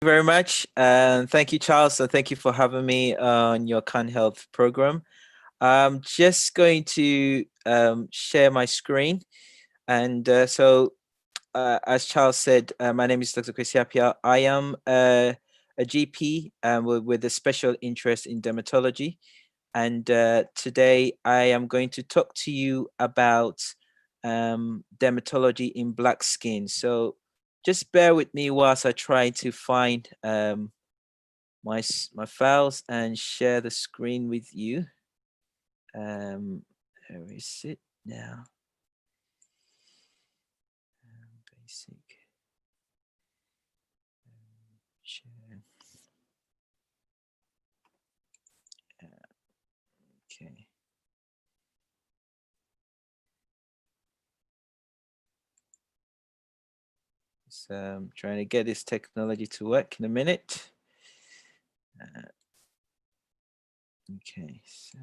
very much. And thank you, Charles. And thank you for having me on your CAHN Health program. I'm just going to share my screen. And as Charles said, my name is Dr. Kwasi Appiah. I am a GP with a special interest in dermatology. And today I am going to talk to you about dermatology in black skin. So just bear with me whilst I try to find my files and share the screen with you. Where is it now? Basic. Share. Okay. So trying to get this technology to work in a minute. Okay, so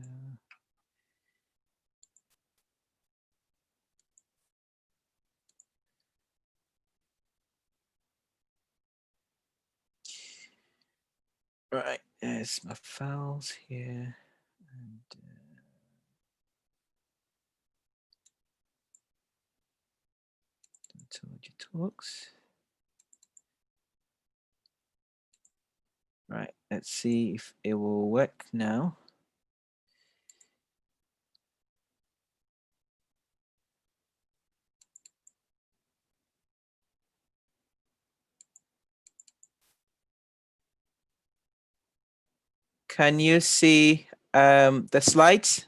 right, there's my files here, and dermatology talks. Right, let's see if it will work now. Can you see the slides?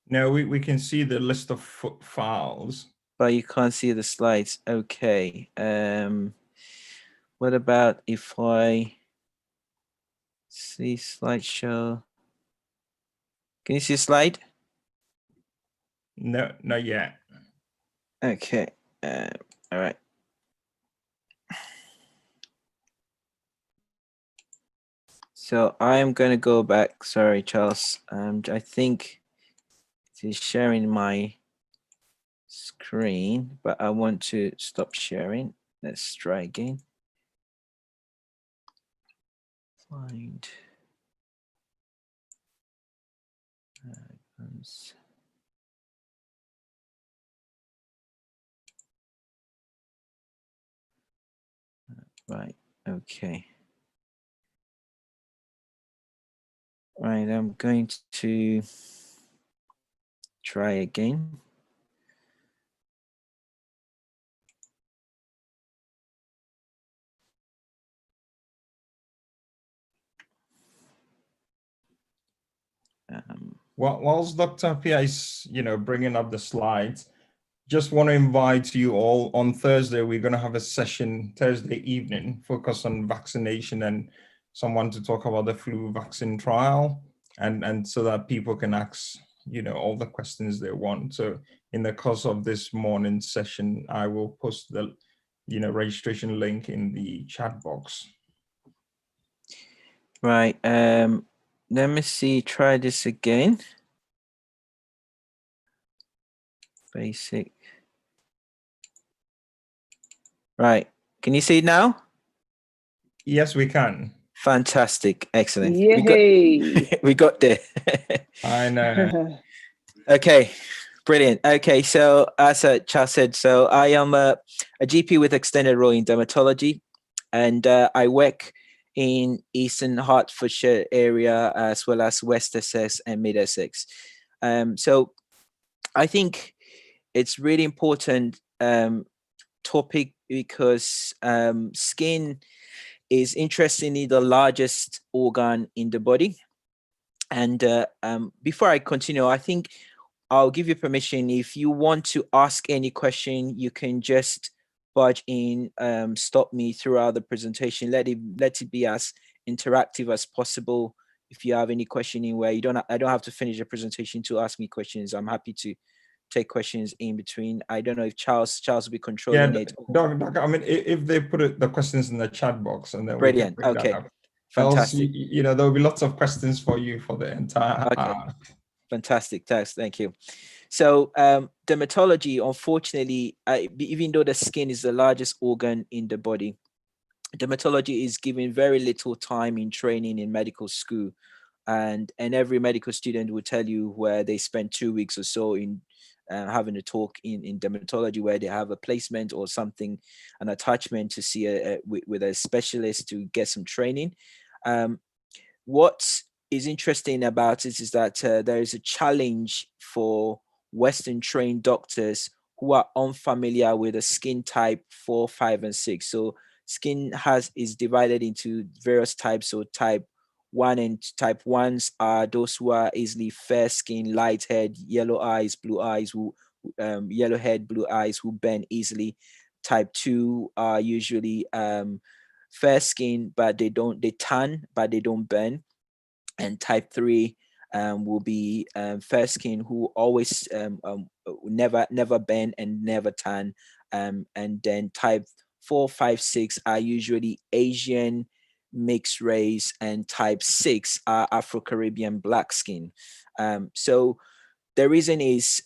No, we can see the list of files. But you can't see the slides. Okay. What about if I see slideshow? Can you see a slide? No, not yet. Okay. All right. So I'm going to go back. Sorry, Charles. I think it is sharing my screen, but I want to stop sharing. Let's try again. Find. Right. Okay. Right. I'm going to try again. Well, whilst Dr. Appiah is, bringing up the slides, just want to invite you all on Thursday. We're going to have a session Thursday evening focused on vaccination and someone to talk about the flu vaccine trial and so that people can ask, all the questions they want. So in the course of this morning session, I will post the, registration link in the chat box. Right. Let me see. Try this again. Basic. Right. Can you see it now? Yes, we can. Fantastic. Excellent. Yay. We got there. I know. Okay. Brilliant. Okay. So as Charles said, so I am a GP with extended role in dermatology, and I work in Eastern Hertfordshire area as well as West Essex and Mid Essex. So I think it's really important topic because skin is interestingly the largest organ in the body. And before I continue, I think I'll give you permission. If you want to ask any question, you can just barge in, stop me throughout the presentation. Let it be as interactive as possible. If you have any question in where I don't have to finish the presentation to ask me questions. I'm happy to take questions in between. I don't know if Charles will be controlling it. Doc, I mean, if they put the questions in the chat box and then Brilliant. We can bring Okay. that up. Fantastic. Else, there'll be lots of questions for you for the entire hour. Fantastic. Thank you. So dermatology, unfortunately, even though the skin is the largest organ in the body, dermatology is given very little time in training in medical school, and every medical student will tell you where they spend 2 weeks or so in having a talk in dermatology, where they have a placement or something, an attachment to see with a specialist to get some training. Um, what is interesting about it is that there is a challenge for Western trained doctors who are unfamiliar with the skin type 4, 5, and 6. So skin is divided into various types. So type 1 and type 1s are those who are easily fair skin, light head, yellow eyes, blue eyes, who yellow head, blue eyes, who burn easily. Type 2 are usually fair skin, but they tan, but they don't burn. And type 3 will be fair skin, who always never bend and never tan. And then type 4, 5, 6 are usually Asian, mixed race, and type 6 are Afro-Caribbean black skin. So the reason is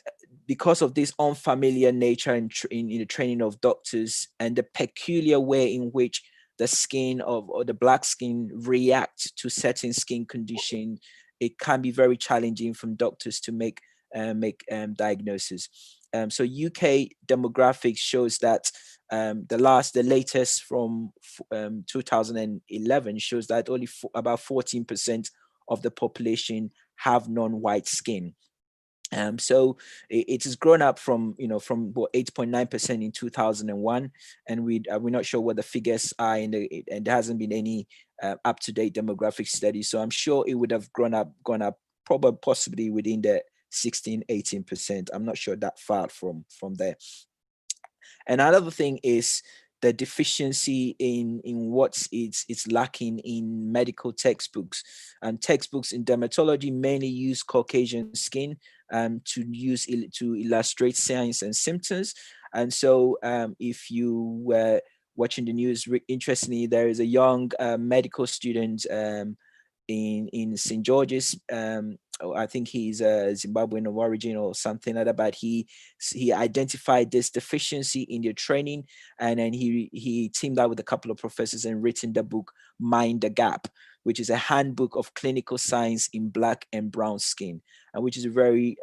because of this unfamiliar nature in the training of doctors, and the peculiar way in which the skin of or the black skin react to certain skin condition. It can be very challenging from doctors to make diagnosis. So UK demographics shows that the latest from 2011 shows that only about 14% of the population have non-white skin. So it has grown up from from what 8.9% in 2001, and we're not sure what the figures are and there hasn't been any up-to-date demographic study. So I'm sure it would have gone up probably possibly within the 16-18%. I'm not sure that far from there. And another thing is the deficiency in what it's lacking in medical textbooks. And textbooks in dermatology mainly use Caucasian skin to illustrate signs and symptoms. And so if you were watching the news, interestingly, there is a young medical student in St. George's. I think he's a Zimbabwean of origin or something like that, but he identified this deficiency in their training, and then he teamed up with a couple of professors and written the book Mind the Gap, which is a handbook of clinical science in black and brown skin, and which is a very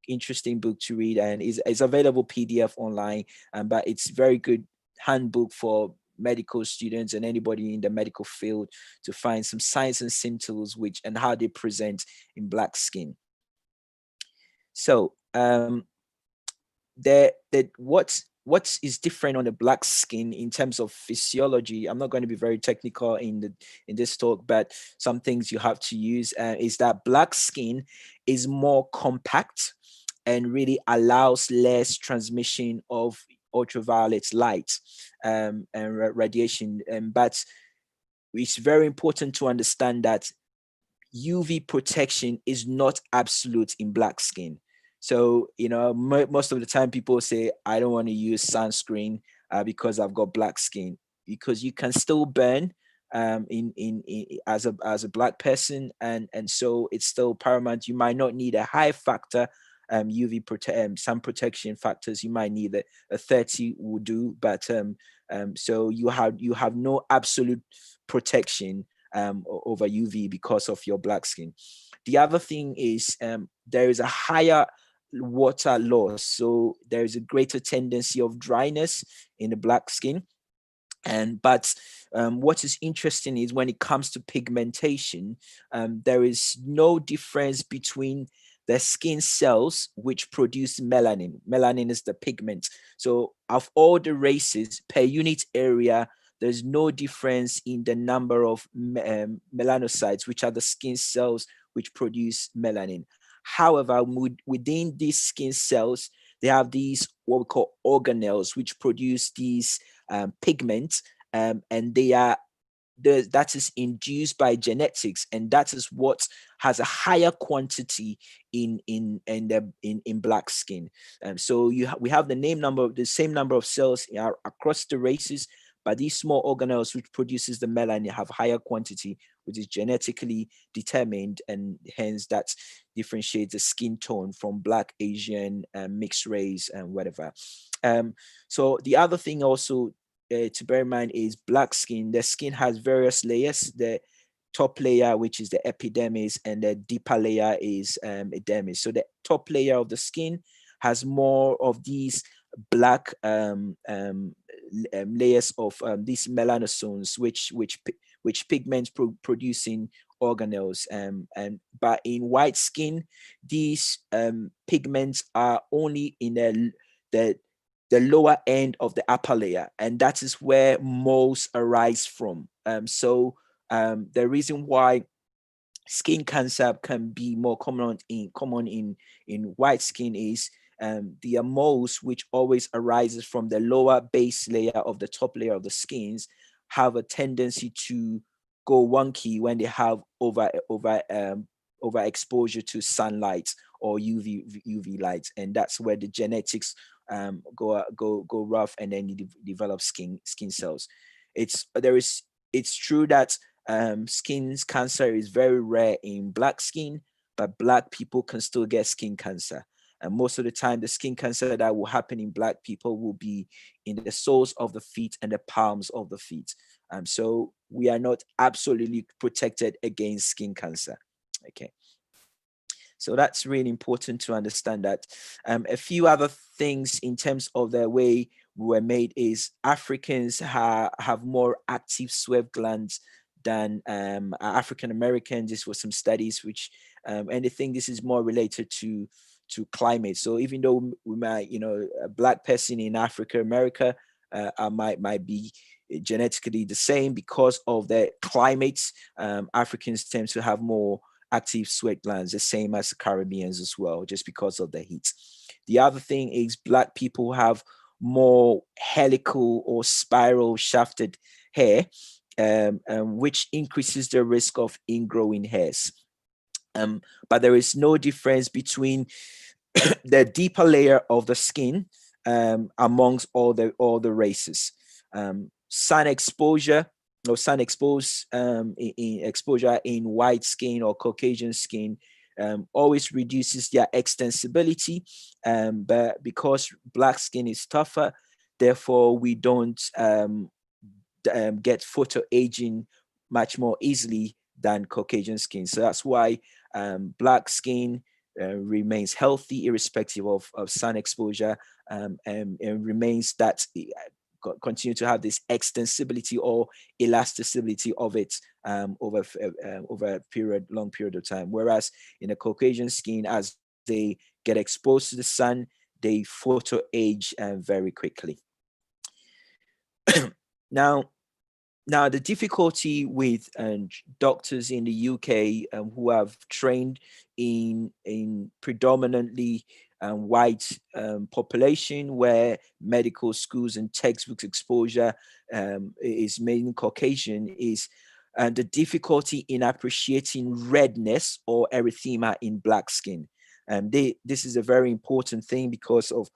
interesting book to read, and is available PDF online, but it's very good handbook for medical students and anybody in the medical field to find some signs and symptoms and how they present in black skin. So what is different on the black skin in terms of physiology? I'm not going to be very technical in this talk, but some things you have to use is that black skin is more compact and really allows less transmission of ultraviolet light and radiation. But it's very important to understand that UV protection is not absolute in black skin. So, most of the time people say, I don't want to use sunscreen because I've got black skin, because you can still burn as a black person. And so it's still paramount. You might not need a high factor sun protection factors. You might need a 30 will do, but so you have no absolute protection over UV because of your black skin. The other thing is there is a higher water loss, so there is a greater tendency of dryness in the black skin. But what is interesting is when it comes to pigmentation, there is no difference between the skin cells which produce melanin. Melanin is the pigment. So of all the races per unit area, there's no difference in the number of melanocytes, which are the skin cells which produce melanin. However, within these skin cells, they have these what we call organelles, which produce these pigment, and that is induced by genetics, and that is what has a higher quantity in black skin. So we have the same number of cells across the races, but these small organelles which produces the melanin have higher quantity, which is genetically determined, and hence that differentiates the skin tone from black, Asian, mixed race, and whatever. So the other thing also to bear in mind is black skin. The skin has various layers. The top layer, which is the epidermis, and the deeper layer is epidermis. So the top layer of the skin has more of these black layers of these melanosomes, which pigment producing organelles. And but in white skin, these pigments are only in the lower end of the upper layer, and that is where most arise from. The reason why skin cancer can be more common in white skin is the moles, which always arises from the lower base layer of the top layer of the skins, have a tendency to go wonky when they have over exposure to sunlight or UV light, and that's where the genetics go rough, and then you develop skin cells. It's true that skin cancer is very rare in black skin, but black people can still get skin cancer. And most of the time, the skin cancer that will happen in black people will be in the soles of the feet and the palms of the feet. So we are not absolutely protected against skin cancer. Okay. So that's really important to understand that. A few other things in terms of the way we were made is Africans have more active sweat glands than African Americans. This was some studies which, and I think this is more related to climate. So even though we might, a black person in Africa, America, might be genetically the same, because of the climates, Africans tend to have more active sweat glands, the same as the Caribbeans as well, just because of the heat. The other thing is black people have more helical or spiral shafted hair, which increases the risk of ingrowing hairs. But there is no difference between the deeper layer of the skin amongst all the races. Sun exposure or sun exposed in exposure in white skin or Caucasian skin always reduces their extensibility, but because black skin is tougher, therefore we don't get photo aging much more easily than Caucasian skin. So that's why black skin remains healthy irrespective of sun exposure, and remains that continue to have this extensibility or elasticity of it over a long period of time. Whereas in a Caucasian skin, as they get exposed to the sun, they photo age very quickly. Now, the difficulty with doctors in the UK who have trained in predominantly white population, where medical schools and textbooks exposure is mainly Caucasian, is the difficulty in appreciating redness or erythema in black skin. This is a very important thing, because of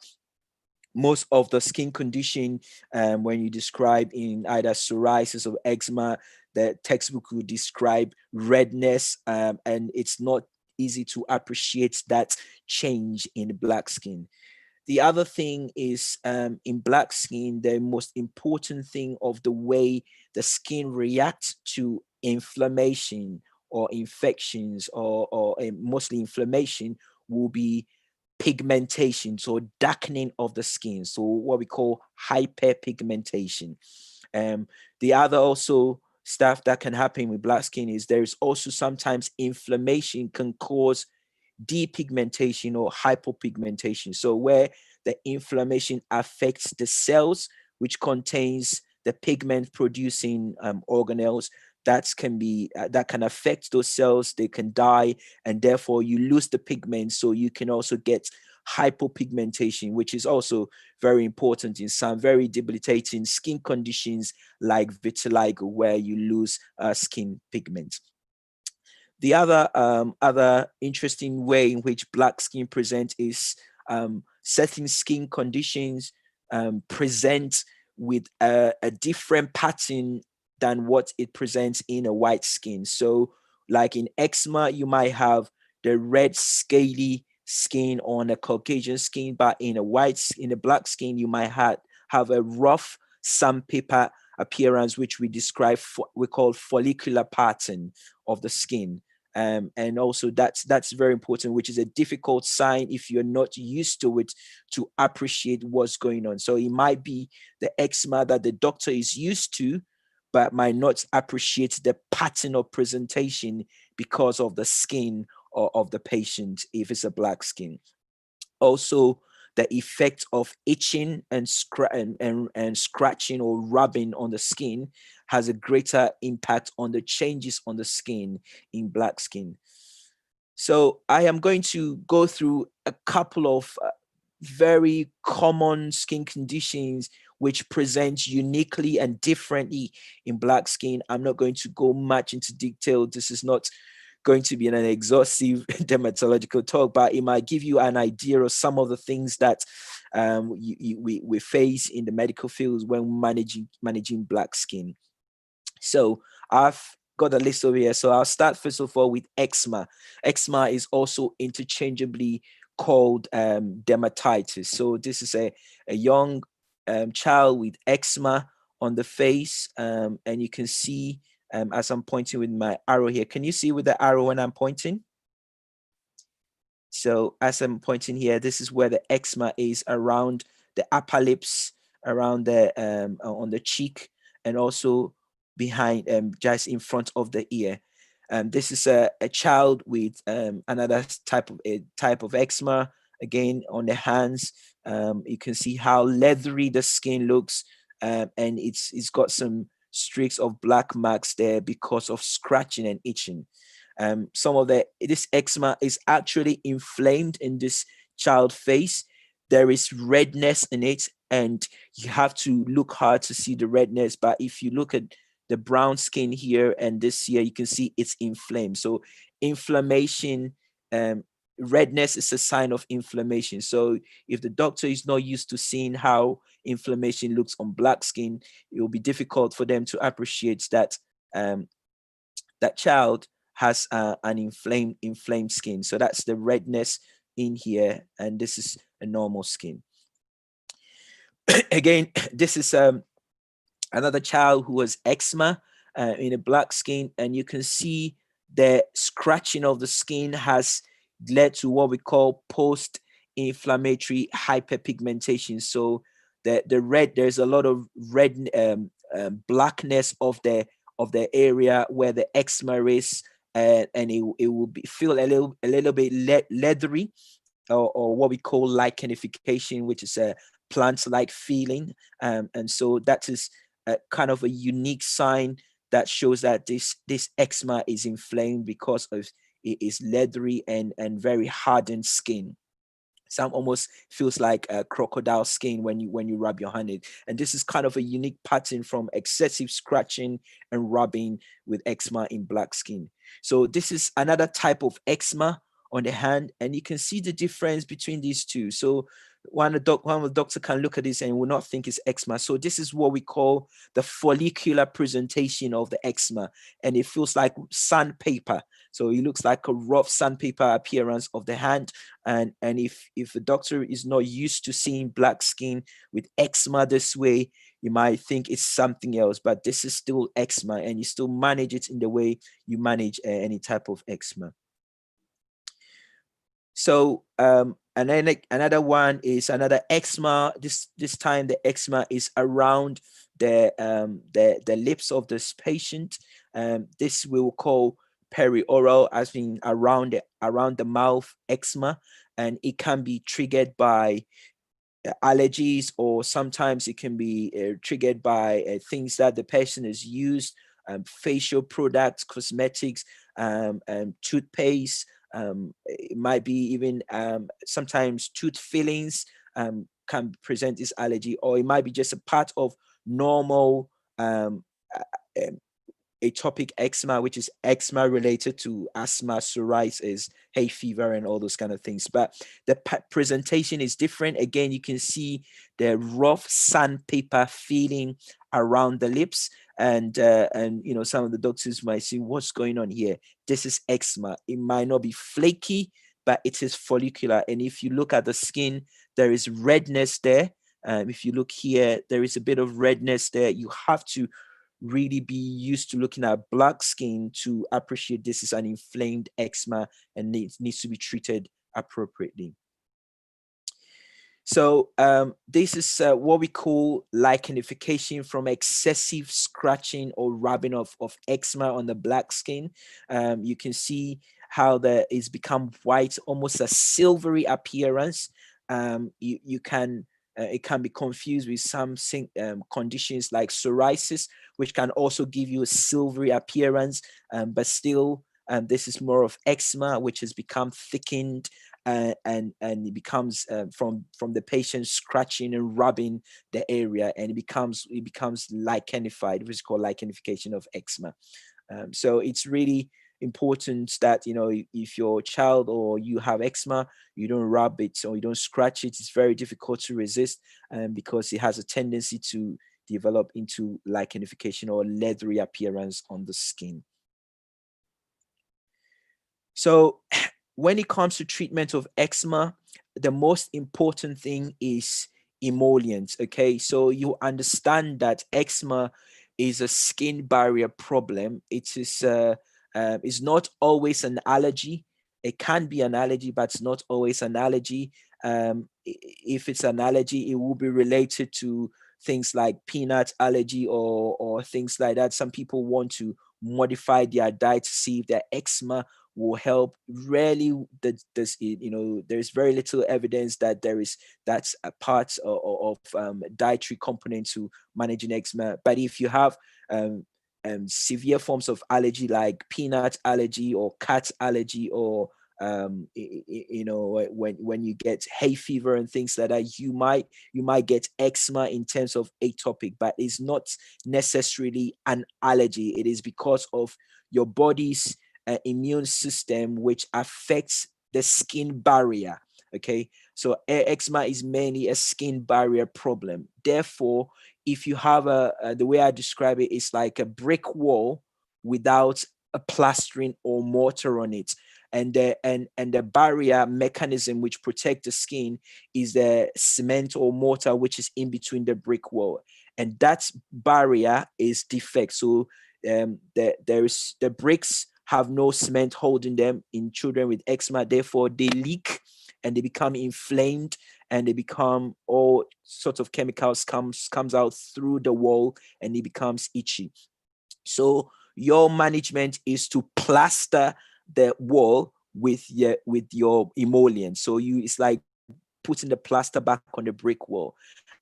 most of the skin condition, when you describe in either psoriasis or eczema, the textbook would describe redness, and it's not easy to appreciate that change in black skin. The other thing is, in black skin, the most important thing of the way the skin reacts to inflammation or infections, or mostly inflammation, will be pigmentation, so darkening of the skin, so what we call hyperpigmentation. The other also stuff that can happen with black skin is there is also sometimes inflammation can cause depigmentation or hypopigmentation, so where the inflammation affects the cells which contains the pigment producing organelles, that can affect those cells. They can die, and therefore you lose the pigment, so you can also get hypopigmentation, which is also very important in some very debilitating skin conditions like vitiligo, where you lose skin pigment. The other interesting way in which black skin presents is certain skin conditions present with a different pattern than what it presents in a white skin. So like in eczema, you might have the red scaly skin on a Caucasian skin, but in a black skin, you might have a rough sandpaper appearance, which we describe, we call follicular pattern of the skin. And also that's very important, which is a difficult sign if you're not used to it, to appreciate what's going on. So it might be the eczema that the doctor is used to, but might not appreciate the pattern of presentation because of the skin of the patient if it's a black skin. Also, the effect of itching and scratching or rubbing on the skin has a greater impact on the changes on the skin in black skin. So I am going to go through a couple of very common skin conditions which present uniquely and differently in black skin. I'm not going to go much into detail. This is not going to be an exhaustive dermatological talk, but it might give you an idea of some of the things that we face in the medical fields when managing black skin. So I've got a list over here. So I'll start first of all with eczema. Eczema is also interchangeably called dermatitis. So this is a young child with eczema on the face, and you can see as I'm pointing with my arrow here. Can you see with the arrow when I'm pointing? So as I'm pointing here, this is where the eczema is, around the upper lips, around the on the cheek, and also behind, just in front of the ear. This is a child with another type of eczema, again on the hands. You can see how leathery the skin looks, and it's got some streaks of black marks there because of scratching and itching. Some of this eczema is actually inflamed in this child face. There is redness in it, and you have to look hard to see the redness. But if you look at the brown skin here and this here, you can see it's inflamed. So inflammation, redness is a sign of inflammation. So if the doctor is not used to seeing how inflammation looks on black skin, it will be difficult for them to appreciate that that child has an inflamed skin. So that's the redness in here, and this is a normal skin. Again, this is another child who has eczema in a black skin, and you can see the scratching of the skin has led to what we call post-inflammatory hyperpigmentation. So the red, there's a lot of red blackness of the area where the eczema is, and it will feel a little bit leathery, or what we call lichenification, which is a plant-like feeling, and so that is kind of a unique sign that shows that this eczema is inflamed because of it is leathery and very hardened skin. Some almost feels like a crocodile skin when you rub your hand in. And this is kind of a unique pattern from excessive scratching and rubbing with eczema in black skin. So this is another type of eczema on the hand, and you can see the difference between these two. So one of the doctor can look at this and will not think it's eczema. So this is what we call the follicular presentation of the eczema, and it feels like sandpaper. So it looks like a rough sandpaper appearance of the hand. And if the doctor is not used to seeing black skin with eczema this way, you might think it's something else, but this is still eczema, and you still manage it in the way you manage any type of eczema. So and then another one is another eczema. This time the eczema is around the lips of this patient. This we'll call perioral, as being around the mouth eczema, and it can be triggered by allergies, or sometimes it can be triggered by things that the person has used, facial products, cosmetics, toothpaste. It might be even sometimes tooth fillings can present this allergy, or it might be just a part of normal atopic eczema, which is eczema related to asthma, psoriasis, hay fever, and all those kind of things. But the presentation is different. Again, you can see the rough sandpaper feeling around the lips, and some of the doctors might see what's going on here. This is eczema. It might not be flaky, but it is follicular. And if you look at the skin, there is redness there. If you look here, there is a bit of redness there. You have to really be used to looking at black skin to appreciate this is an inflamed eczema and needs to be treated appropriately. So this is what we call lichenification from excessive scratching or rubbing of eczema on the black skin. You can see how it's become white, almost a silvery appearance. You can it can be confused with some conditions like psoriasis, which can also give you a silvery appearance, but still this is more of eczema, which has become thickened, and it becomes from the patient scratching and rubbing the area, and it becomes lichenified, which is called lichenification of eczema. So it's really important that, you know, if your child or you have eczema, you don't rub it or you don't scratch it. It's very difficult to resist, because it has a tendency to develop into lichenification or leathery appearance on the skin. So when it comes to treatment of eczema, the most important thing is emollients. Okay, so you understand that eczema is a skin barrier problem. It is it's not always an allergy. It can be an allergy, but it's not always an allergy. If it's an allergy, it will be related to things like peanut allergy or things like that. Some people want to modify their diet to see if their eczema will help. Rarely there's very little evidence that that's a part of dietary component to managing eczema. But if you have severe forms of allergy like peanut allergy or cat allergy, or when you get hay fever and things like that, you might get eczema in terms of atopic, but it's not necessarily an allergy. It is because of your body's immune system, which affects the skin barrier. Okay, so eczema is mainly a skin barrier problem. Therefore, if you have the way I describe it is like a brick wall without a plastering or mortar on it, and the barrier mechanism which protect the skin is the cement or mortar which is in between the brick wall, and that barrier is defect. So the bricks have no cement holding them in children with eczema. Therefore, they leak and they become inflamed, and they become all sorts of chemicals comes out through the wall, and it becomes itchy. So your management is to plaster the wall with your emollient. So it's like putting the plaster back on the brick wall.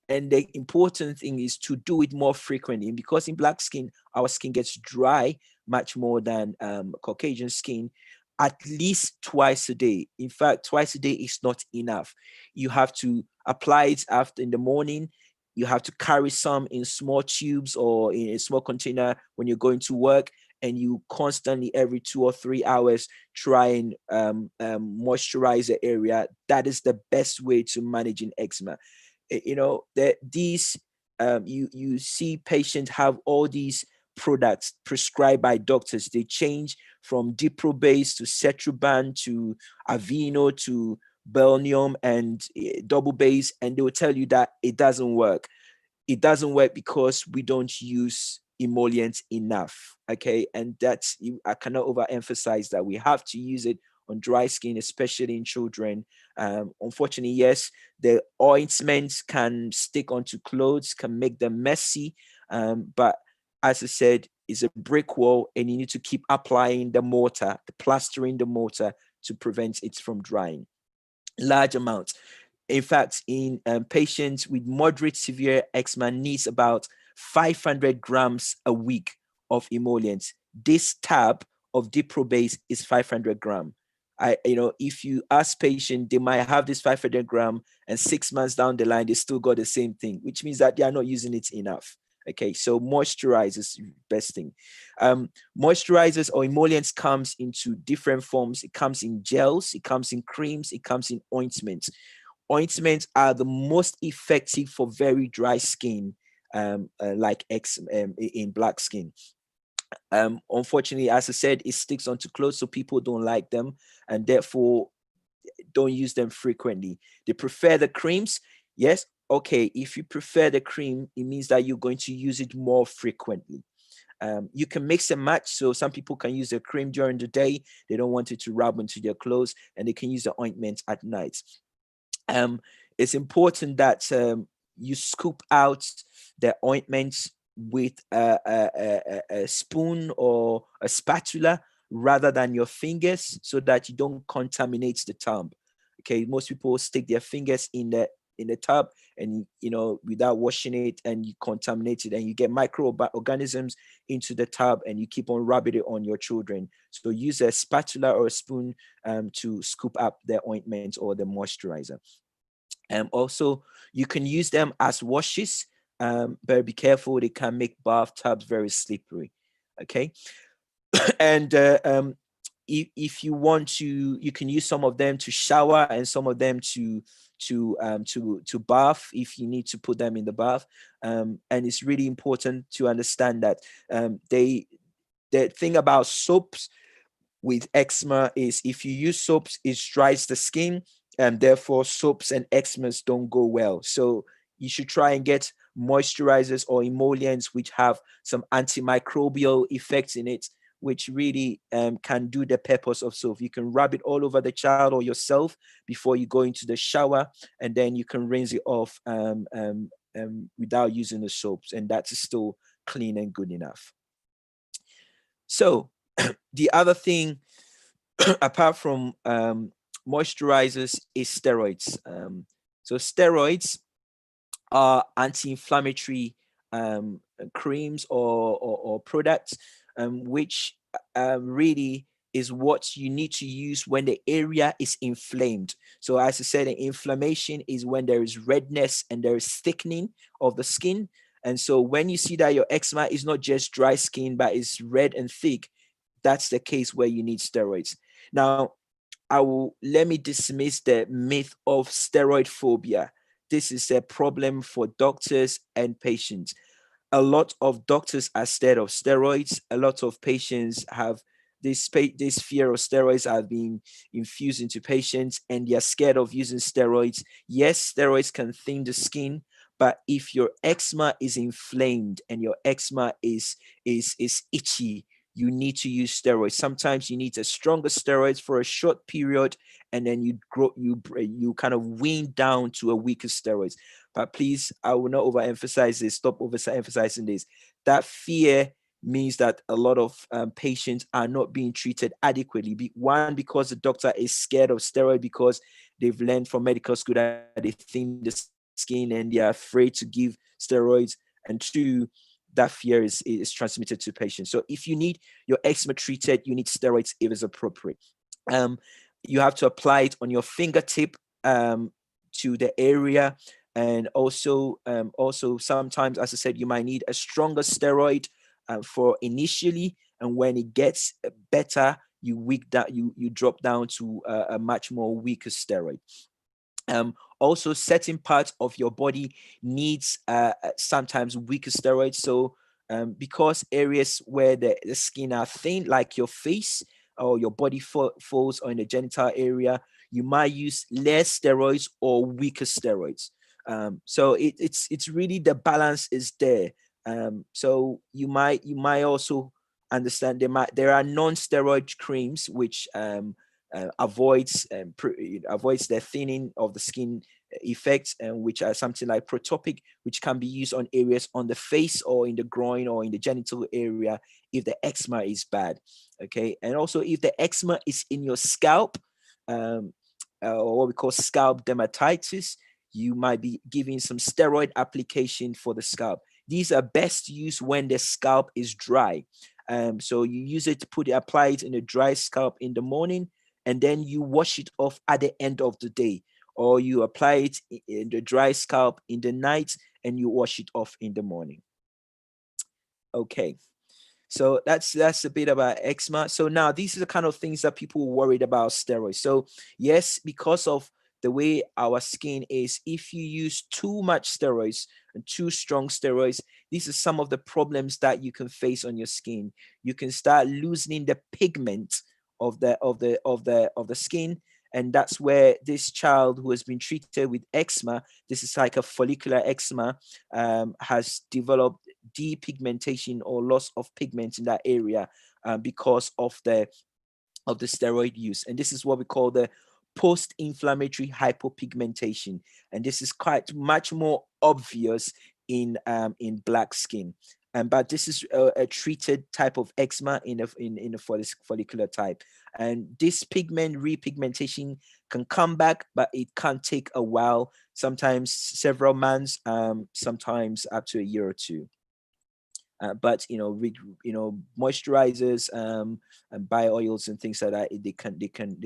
And the important thing is to do it more frequently, because in black skin, our skin gets dry much more than Caucasian skin. At least twice a day. In fact, twice a day is not enough. You have to apply it after in the morning. You have to carry some in small tubes or in a small container when you're going to work, and you constantly every 2 or 3 hours try and moisturize the area. That is the best way to managing eczema. These you see patients have all these products prescribed by doctors. They change from Diprobase to Cetroban to Aveeno to Belnium and double base, and they will tell you that it doesn't work. It doesn't work because we don't use emollients enough. Okay, and I cannot overemphasize that. We have to use it on dry skin, especially in children. Unfortunately, yes, the ointments can stick onto clothes, can make them messy, but as I said, it's a brick wall, and you need to keep applying the plastering the mortar to prevent it from drying. Large amounts. In fact, in patients with moderate severe eczema needs about 500 grams a week of emollients. This tab of Diprobase is 500 gram. If you ask patient, they might have this 500 gram, and 6 months down the line, they still got the same thing, which means that they are not using it enough. Okay, so moisturizers, best thing. Moisturizers or emollients comes into different forms. It comes in gels, it comes in creams, it comes in ointments. Ointments are the most effective for very dry skin, like in black skin. Unfortunately, as I said, it sticks onto clothes, so people don't like them, and therefore don't use them frequently. They prefer the creams. Yes, okay, if you prefer the cream, it means that you're going to use it more frequently. You can mix and match. So some people can use the cream during the day. They don't want it to rub onto their clothes, and they can use the ointment at night. It's important that you scoop out the ointments with a spoon or a spatula rather than your fingers, so that you don't contaminate the tub. Okay, most people stick their fingers in the tub, and without washing it, and you contaminate it, and you get microorganisms into the tub, and you keep on rubbing it on your children. So use a spatula or a spoon to scoop up the ointment or the moisturizer. Also, you can use them as washes, but be careful, they can make bathtubs very slippery. Okay. And if you want to, you can use some of them to shower, and some of them to bath if you need to put them in the bath. And it's really important to understand that the thing about soaps with eczema is, if you use soaps, it dries the skin, and therefore soaps and eczemas don't go well. So you should try and get moisturizers or emollients which have some antimicrobial effects in it, which really can do the purpose of soap. You can rub it all over the child or yourself before you go into the shower, and then you can rinse it off without using the soaps, and that's still clean and good enough. So the other thing, apart from moisturizers, is steroids. So steroids are anti-inflammatory creams or products, which really is what you need to use when the area is inflamed. So as I said, inflammation is when there is redness and there is thickening of the skin. And so when you see that your eczema is not just dry skin, but it's red and thick, that's the case where you need steroids. Now, let me dismiss the myth of steroid phobia. This is a problem for doctors and patients. A lot of doctors are scared of steroids. A lot of patients have this fear of steroids have been infused into patients, and they're scared of using steroids. Yes, steroids can thin the skin, but if your eczema is inflamed and your eczema is itchy, you need to use steroids. Sometimes you need a stronger steroids for a short period, and then you kind of wean down to a weaker steroids. But please, I will not overemphasize this. Stop overemphasizing this. That fear means that a lot of patients are not being treated adequately. One, because the doctor is scared of steroid, because they've learned from medical school that they thin the skin and they are afraid to give steroids. And two, that fear is transmitted to patients. So if you need your eczema treated, you need steroids if it's appropriate. You have to apply it on your fingertip to the area. And also sometimes, as I said, you might need a stronger steroid for initially. And when it gets better, you drop down to a much more weaker steroid. Also, certain parts of your body needs sometimes weaker steroids. So because areas where the skin are thin, like your face or your body folds or in the genital area, you might use less steroids or weaker steroids. So it's really, the balance is there. So you might also understand there are non-steroid creams which avoids the thinning of the skin effects, and which are something like protopic, which can be used on areas on the face or in the groin or in the genital area if the eczema is bad. Okay, and also if the eczema is in your scalp, or what we call scalp dermatitis, you might be giving some steroid application for the scalp. These are best used when the scalp is dry. So you use it to apply it in a dry scalp in the morning, and then you wash it off at the end of the day, or you apply it in the dry scalp in the night and you wash it off in the morning. Okay, so that's a bit about eczema. So now these are the kind of things that people worried about steroids. So yes, because of the way our skin is, if you use too much steroids and too strong steroids, these are some of the problems that you can face on your skin. You can start loosening the pigment of the skin, And that's where this child who has been treated with eczema, this is like a follicular eczema, has developed depigmentation or loss of pigment in that area because of the steroid use. And this is what we call the post-inflammatory hypopigmentation. And this is quite much more obvious in black skin. But this is a treated type of eczema in a follicular type. And this pigment repigmentation can come back, but it can take a while, sometimes several months, sometimes up to a year or two. But moisturizers and bio oils and things like that, they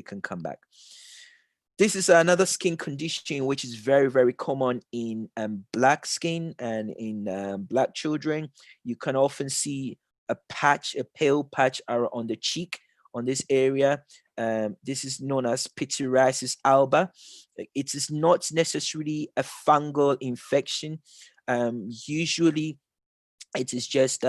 can come back. This is another skin condition which is very, very common in black skin and in black children. You can often see a pale patch on the cheek on this area. This is known as pityriasis alba. It is not necessarily a fungal infection. Usually it is just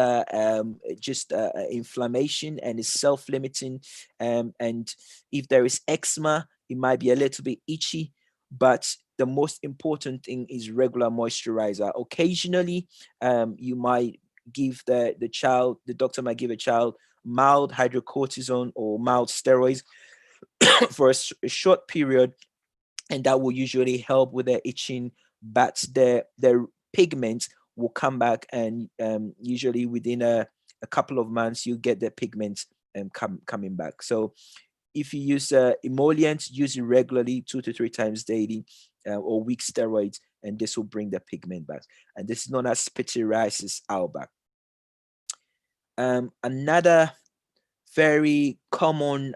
inflammation, and it's self-limiting. And if there is eczema, it might be a little bit itchy, but the most important thing is regular moisturizer. Occasionally, you might give the doctor might give a child mild hydrocortisone or mild steroids for a short period, and that will usually help with the itching, but the pigment will come back, and usually within a couple of months you get the pigment coming back. So if you use emollients, use it regularly 2 to 3 times daily, or weak steroids, and this will bring the pigment back. And this is known as pityriasis alba. Another very common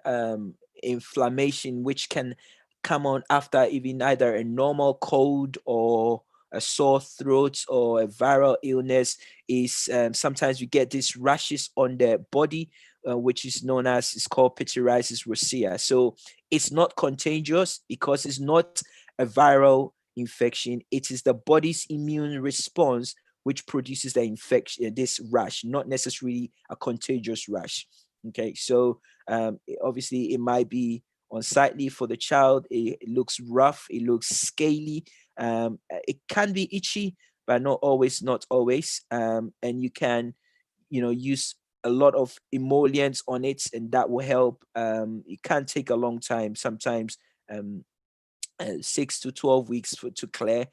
inflammation which can come on after even either a normal cold or a sore throat or a viral illness is sometimes you get these rashes on the body, which is known as, it's called pityriasis rosea. So it's not contagious because it's not a viral infection. It is the body's immune response which produces the infection, this rash, not necessarily a contagious rash. Okay, so obviously it might be unsightly for the child. It looks rough, it looks scaly, it can be itchy, but not always. And you can use a lot of emollients on it, and that will help. It can take a long time, sometimes 6 to 12 weeks to clear.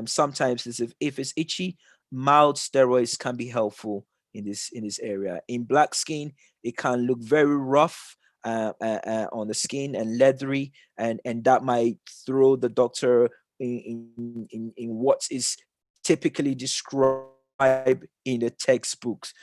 Sometimes if it's itchy, mild steroids can be helpful in this area. In black skin, it can look very rough on the skin and leathery, and that might throw the doctor in what is typically described in the textbooks.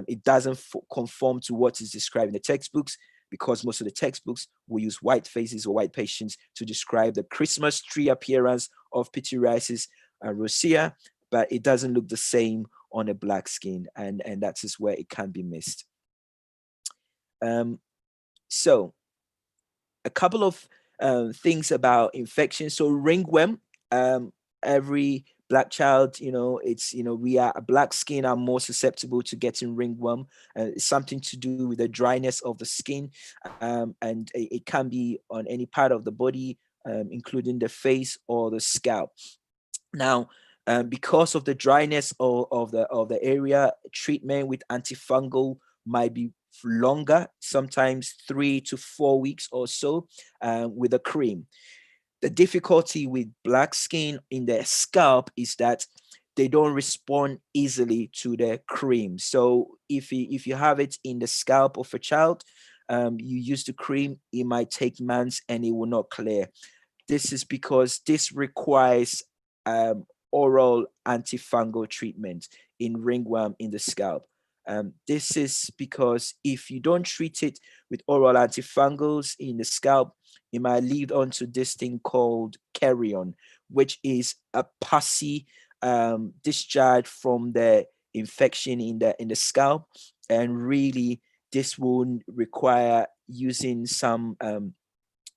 It doesn't conform to what is described in the textbooks, because most of the textbooks will use white faces or white patients to describe the Christmas tree appearance of pityriasis rosea, but it doesn't look the same on a black skin, and that is where it can be missed. So a couple of things about infection. So ringworm, every black child, we are black skin are more susceptible to getting ringworm. It's something to do with the dryness of the skin, and it can be on any part of the body, including the face or the scalp. Now, because of the dryness of the area, treatment with antifungal might be longer, sometimes 3 to 4 weeks or so, with a cream. The difficulty with black skin in the scalp is that they don't respond easily to the cream. So if you have it in the scalp of a child, you use the cream, it might take months and it will not clear. This is because this requires oral antifungal treatment in ringworm in the scalp. This is because if you don't treat it with oral antifungals in the scalp, it might lead on to this thing called carrion, which is a pussy discharge from the infection in the scalp. And really, this will require using some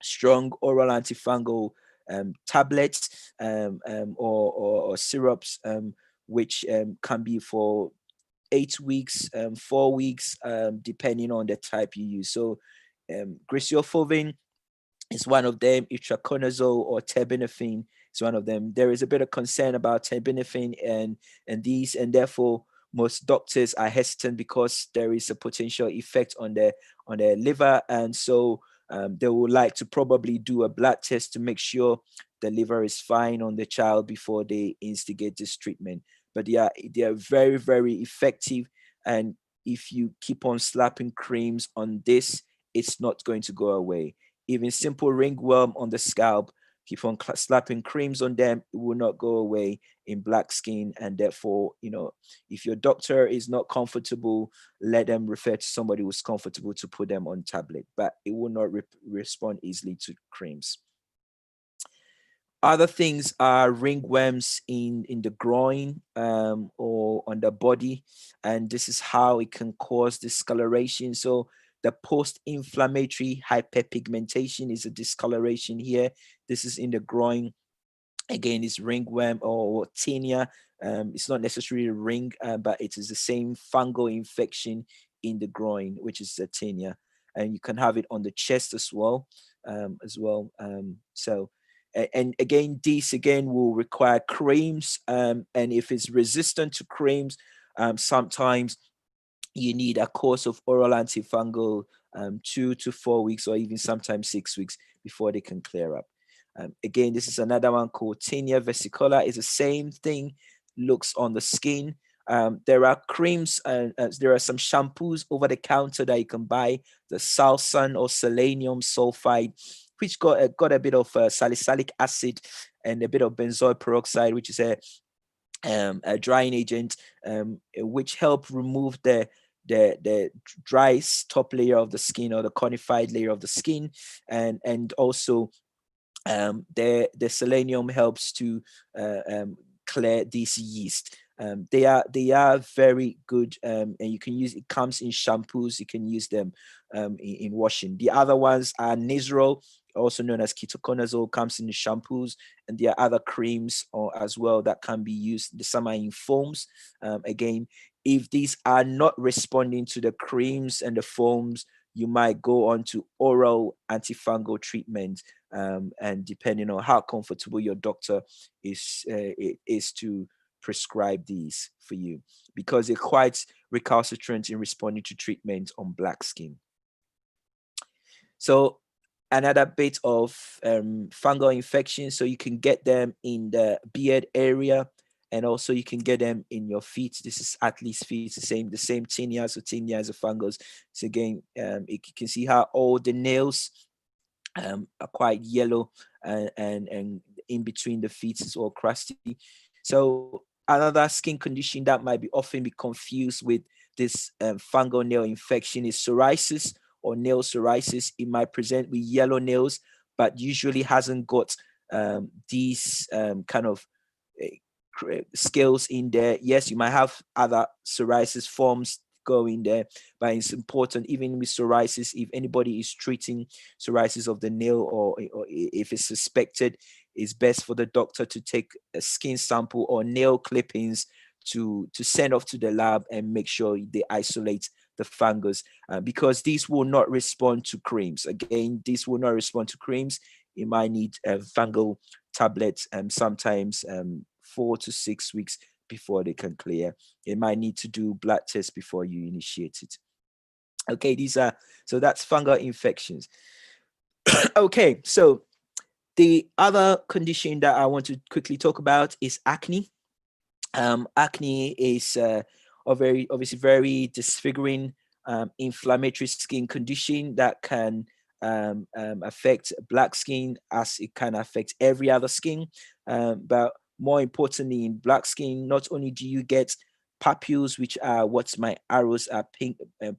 strong oral antifungal tablets or syrups, which can be for 8 weeks, 4 weeks, depending on the type you use. So griseofovin is one of them. Itraconazole or terbinafine is one of them. There is a bit of concern about terbinafine and therefore most doctors are hesitant because there is a potential effect on their liver, and so they would like to probably do a blood test to make sure the liver is fine on the child before they instigate this treatment. But they are very, very effective, and if you keep on slapping creams on this, it's not going to go away. Even simple ringworm on the scalp, keep on slapping creams on them, it will not go away in black skin. And therefore, if your doctor is not comfortable, let them refer to somebody who's comfortable to put them on tablet, but it will not respond easily to creams. Other things are ringworms in the groin or on the body, and this is how it can cause discoloration. So the post-inflammatory hyperpigmentation is a discoloration here. This is in the groin. Again, it's ringworm or tinea. It's not necessarily a ring, but it is the same fungal infection in the groin, which is a tinea, and you can have it on the chest as well. And again, this again will require creams, and if it's resistant to creams, sometimes you need a course of oral antifungal, 2 to 4 weeks, or even sometimes 6 weeks before they can clear up. Again, this is another one called tinea vesicola. It's the same thing, looks on the skin. There are creams and there are some shampoos over the counter that you can buy, the Salsan or selenium sulfide, which got a bit of salicylic acid and a bit of benzoyl peroxide, which is a drying agent, which help remove the dry top layer of the skin or the conified layer of the skin, and also the selenium helps to clear this yeast. They are very good, and you can use it. Comes in shampoos. You can use them in washing. The other ones are Nizoral, also known as ketoconazole, comes in the shampoos, and there are other creams as well that can be used. Some are in foams. Again, if these are not responding to the creams and the foams, you might go on to oral antifungal treatment, and depending on how comfortable your doctor is to prescribe these for you, because they're quite recalcitrant in responding to treatment on black skin. So another bit of fungal infection, so you can get them in the beard area, and also you can get them in your feet. This is athlete's feet, the same tinea. So tinea is a fungus. So again, you can see how all the nails are quite yellow, and in between the feet is all crusty. So another skin condition that might be often be confused with this fungal nail infection is psoriasis or nail psoriasis. It might present with yellow nails, but usually hasn't got these kind of scales in there. Yes, you might have other psoriasis forms going there, but it's important, even with psoriasis, if anybody is treating psoriasis of the nail, or if it's suspected, it's best for the doctor to take a skin sample or nail clippings to send off to the lab and make sure they isolate the fungus, because these will not respond to creams. Again, these will not respond to creams. You might need fungal tablets, sometimes 4 to 6 weeks before they can clear. You might need to do blood tests before you initiate it. Okay, so that's fungal infections. Okay, so the other condition that I want to quickly talk about is acne. Acne is a obviously very disfiguring, inflammatory skin condition that can affect black skin, as it can affect every other skin. But more importantly, in black skin, not only do you get papules, which are what my arrows are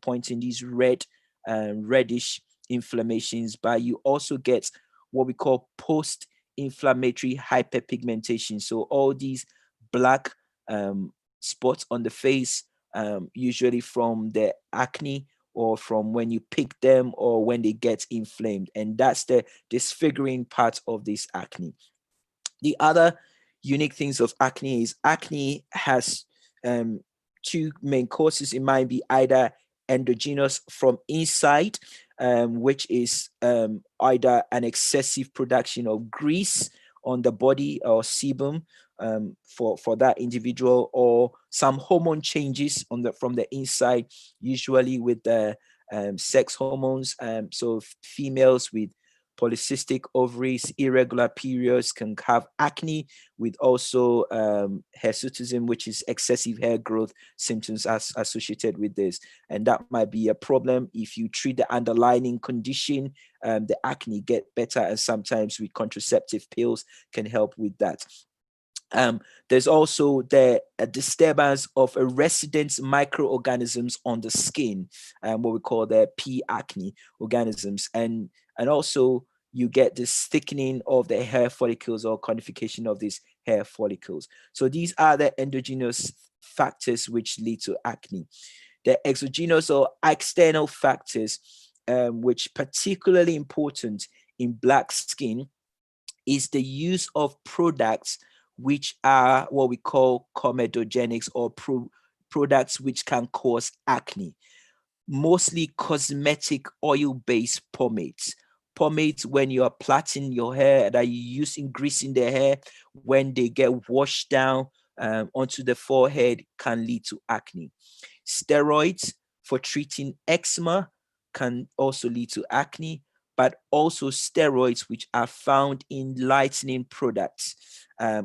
pointing, these reddish inflammations, but you also get what we call post-inflammatory hyperpigmentation. So all these black spots on the face, usually from the acne or from when you pick them or when they get inflamed. And that's the disfiguring part of this acne. The other unique things of acne is acne has two main causes. It might be either endogenous from inside, which is either an excessive production of grease on the body or sebum for that individual, or some hormone changes from the inside, usually with the sex hormones. So females with polycystic ovaries, irregular periods can have acne, with also hirsutism, which is excessive hair growth symptoms associated with this. And that might be a problem. If you treat the underlying condition, the acne get better, and sometimes with contraceptive pills can help with that. There's also the disturbance of a resident microorganisms on the skin, what we call the P. acne organisms, and also you get this thickening of the hair follicles or conification of these hair follicles. So these are the endogenous factors which lead to acne. The exogenous or external factors, which particularly important in Black skin, is the use of products which are what we call comedogenics, or products which can cause acne, mostly cosmetic oil-based pomades. Pomades, when you are plaiting your hair, that you use in greasing the hair, when they get washed down onto the forehead, can lead to acne. Steroids for treating eczema can also lead to acne, but also steroids which are found in lightening products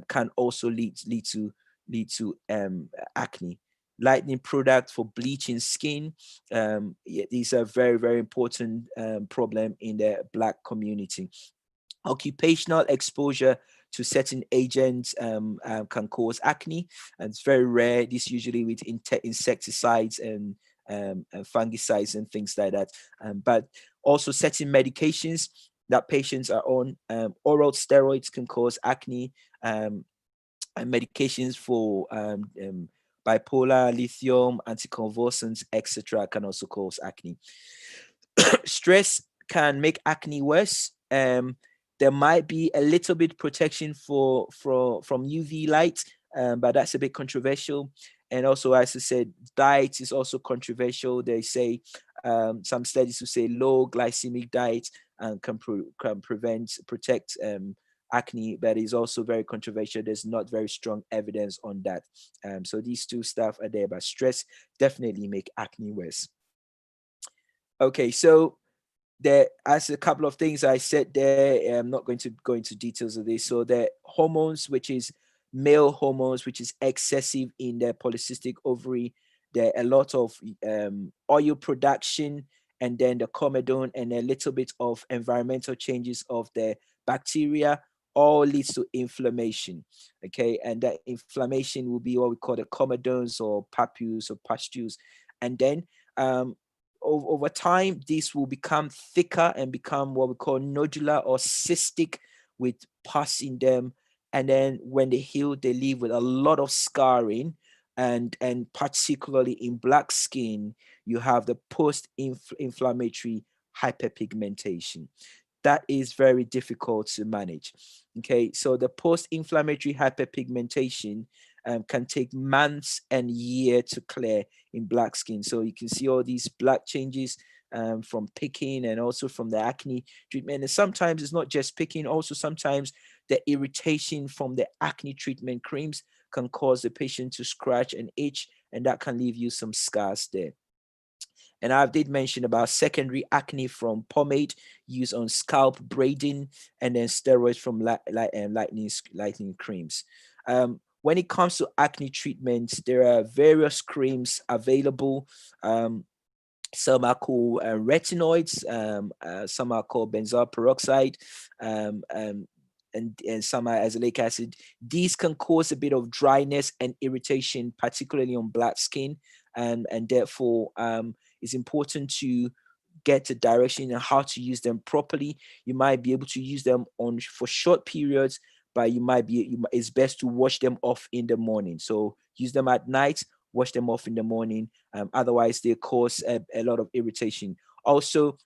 can also lead to acne. Lightening products for bleaching skin, these are very, very important problem in the Black community. Occupational exposure to certain agents can cause acne, and it's very rare. This usually with insecticides and fungicides and things like that. But also certain medications that patients are on, oral steroids can cause acne, and medications for bipolar, lithium, anticonvulsants, etc., can also cause acne. Stress can make acne worse. There might be a little bit protection from UV light, but that's a bit controversial. And also, as I said, diet is also controversial. They say some studies will say low glycemic diet can protect acne, but it's also very controversial. There's not very strong evidence on that. So these two stuff are there, but stress definitely make acne worse. Okay, so there as a couple of things I said there. I'm not going to go into details of this. So the hormones, which is male hormones, which is excessive in the polycystic ovary, there are a lot of oil production, and then the comedone and a little bit of environmental changes of the bacteria, all leads to inflammation. Okay, and that inflammation will be what we call the comedones or papules or pustules, and then over time, these will become thicker and become what we call nodular or cystic, with pus in them. And then when they heal, they leave with a lot of scarring. And particularly in Black skin, you have the post-inflammatory hyperpigmentation. That is very difficult to manage. Okay, so the post-inflammatory hyperpigmentation can take months and years to clear in Black skin. So you can see all these black changes from picking, and also from the acne treatment. And sometimes it's not just picking, also sometimes the irritation from the acne treatment creams can cause the patient to scratch and itch, and that can leave you some scars there. And I did mention about secondary acne from pomade used on scalp braiding, and then steroids from lightening creams. When it comes to acne treatments, there are various creams available. Some are called retinoids, some are called benzoyl peroxide, and some are azelaic acid. These can cause a bit of dryness and irritation, particularly on Black skin, and therefore it's important to get a direction on how to use them properly. You might be able to use them for short periods, but it's best to wash them off in the morning. So use them at night, wash them off in the morning. Otherwise, they cause a lot of irritation. Also,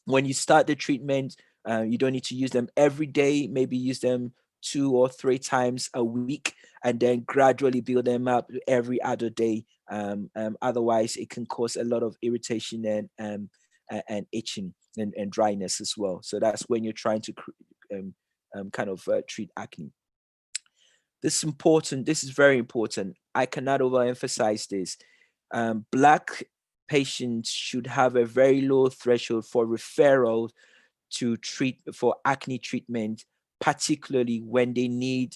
when you start the treatment, you don't need to use them every day. Maybe use them 2 or 3 times a week, and then gradually build them up every other day. Otherwise, it can cause a lot of irritation and itching and dryness as well. So that's when you're trying to kind of treat acne. This is important. This is very important. I cannot overemphasize this. Black patients should have a very low threshold for referral to treat for acne treatment, particularly when they need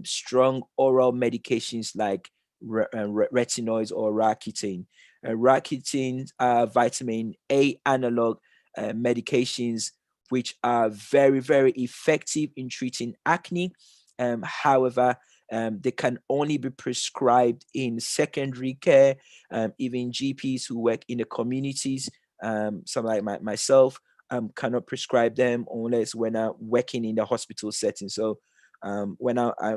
strong oral medications like retinoids or Roaccutane. Roaccutane are vitamin A analog medications which are very, very effective in treating acne. However, they can only be prescribed in secondary care. Even GPs who work in the communities, some like myself, cannot prescribe them unless when I'm working in the hospital setting. So when I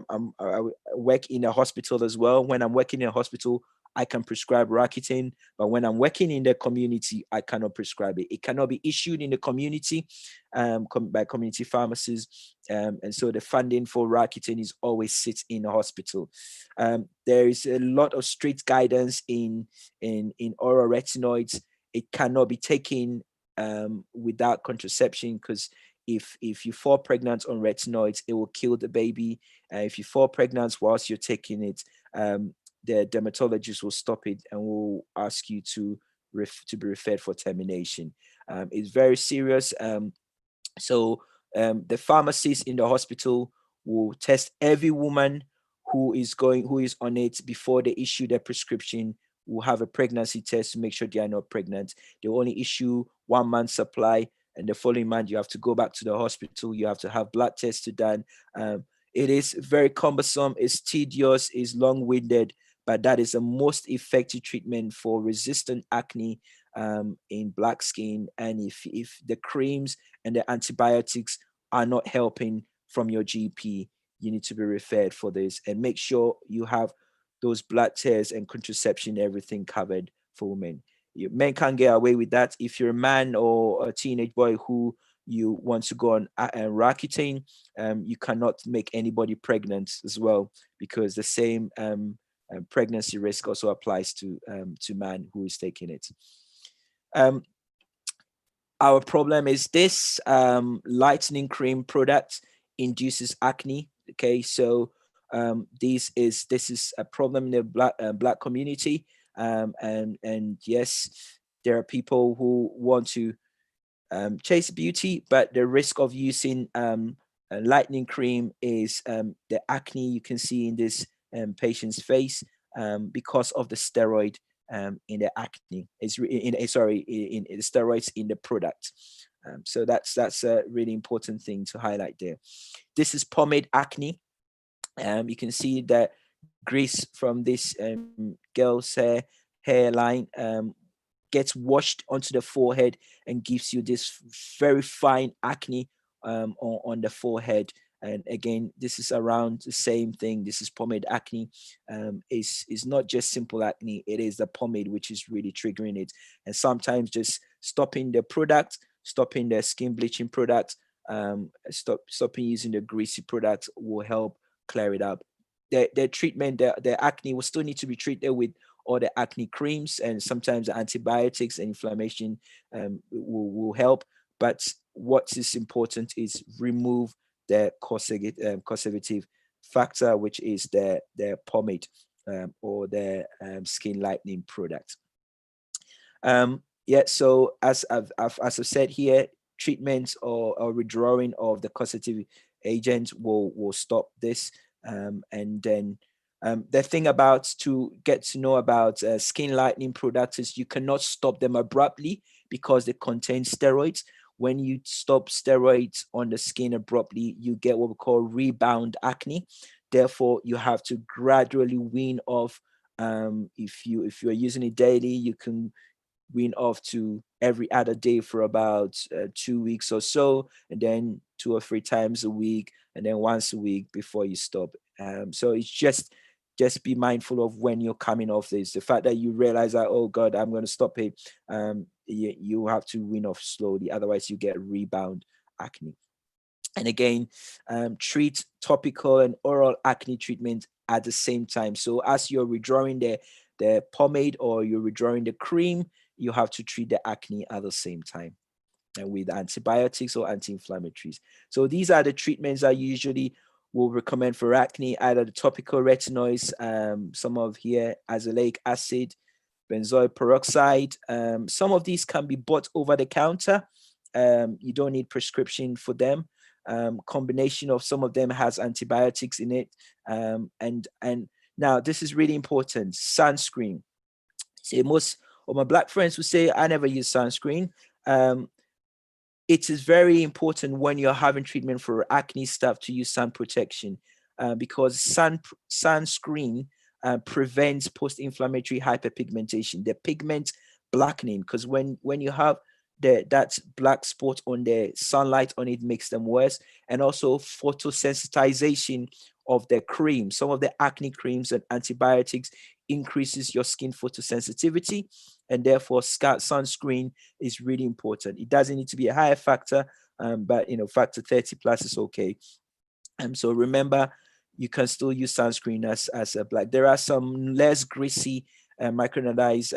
work in a hospital as well, when I'm working in a hospital, I can prescribe Roaccutane, but when I'm working in the community, I cannot prescribe it. It cannot be issued in the community by community pharmacies, and so the funding for Roaccutane is always sits in the hospital. There is a lot of strict guidance in oral retinoids. It cannot be taken without contraception, because if you fall pregnant on retinoids, it will kill the baby. If you fall pregnant whilst you're taking it, the dermatologist will stop it and will ask you to be referred for termination. It's very serious. So the pharmacist in the hospital will test every woman who is on it before they issue their prescription. Will have a pregnancy test to make sure they are not pregnant. They only issue 1 month supply, and the following month you have to go back to the hospital. You have to have blood tests done. It is very cumbersome. It's tedious. It's long-winded, but that is the most effective treatment for resistant acne in black skin. And if the creams and the antibiotics are not helping from your GP, you need to be referred for this, and make sure you have those blood tests and contraception, everything covered for women. Men can't get away with that. If you're a man or a teenage boy who you want to go on Roaccutane, you cannot make anybody pregnant as well, because the same pregnancy risk also applies to man who is taking it. Our problem is this lightening cream product induces acne. Okay, so this is a problem in the black community, and yes, there are people who want to chase beauty, but the risk of using a lightening cream is the acne you can see in this patient's face because of the steroid in the acne. It's in the steroids in the product. So that's a really important thing to highlight there. This is pomade acne. You can see that grease from this girl's hairline gets washed onto the forehead and gives you this very fine acne on the forehead. And again, this is around the same thing. This is pomade acne. Is not just simple acne. It is the pomade which is really triggering it. And sometimes just stopping the product, stopping the skin bleaching product, stopping using the greasy product will help clear it up. The treatment, the acne will still need to be treated with all the acne creams, and sometimes antibiotics and inflammation will help. But what is important is remove the causative factor, which is the pomade or the skin lightening product. So as I've said here, treatments or withdrawing of the causative agent will stop this. And then the thing about to get to know about skin lightening products is you cannot stop them abruptly because they contain steroids. When you stop steroids on the skin abruptly, you get what we call rebound acne. Therefore, you have to gradually wean off. If you're using it daily, you can wean off to every other day for about 2 weeks or so, and then 2 or 3 times a week, and then once a week before you stop. So it's just be mindful of when you're coming off this. The fact that you realize that, oh God, I'm going to stop it, you have to wean off slowly, otherwise you get rebound acne. And again, treat topical and oral acne treatment at the same time. So as you're withdrawing the pomade or you're withdrawing the cream, you have to treat the acne at the same time, and with antibiotics or anti-inflammatories. So these are the treatments I usually will recommend for acne, either the topical retinoids, some of here azelaic acid, benzoyl peroxide. Some of these can be bought over the counter. You don't need prescription for them. Combination of some of them has antibiotics in it. And now this is really important, sunscreen. See, most of my black friends will say, I never use sunscreen. It is very important when you're having treatment for acne stuff to use sun protection, because sunscreen prevents post-inflammatory hyperpigmentation, the pigment blackening. Because when you have that black spot on the sunlight on it makes them worse, and also photosensitization of the cream. Some of the acne creams and antibiotics increases your skin photosensitivity, and therefore sunscreen is really important. It doesn't need to be a higher factor, but factor 30 plus is okay. So remember, you can still use sunscreen as a black. There are some less greasy micronized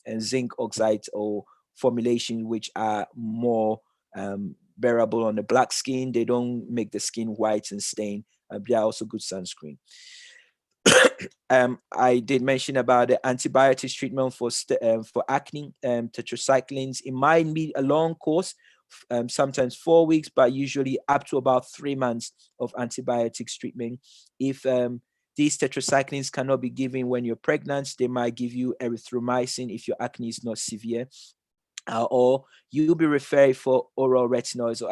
and zinc oxide or formulation which are more bearable on the black skin. They don't make the skin white and stain. They are also good sunscreen. I did mention about the antibiotics treatment for acne, tetracyclines. It might be a long course, sometimes 4 weeks, but usually up to about 3 months of antibiotics treatment. If these tetracyclines cannot be given when you're pregnant, they might give you erythromycin if your acne is not severe. Or you'll be referred for oral retinoids or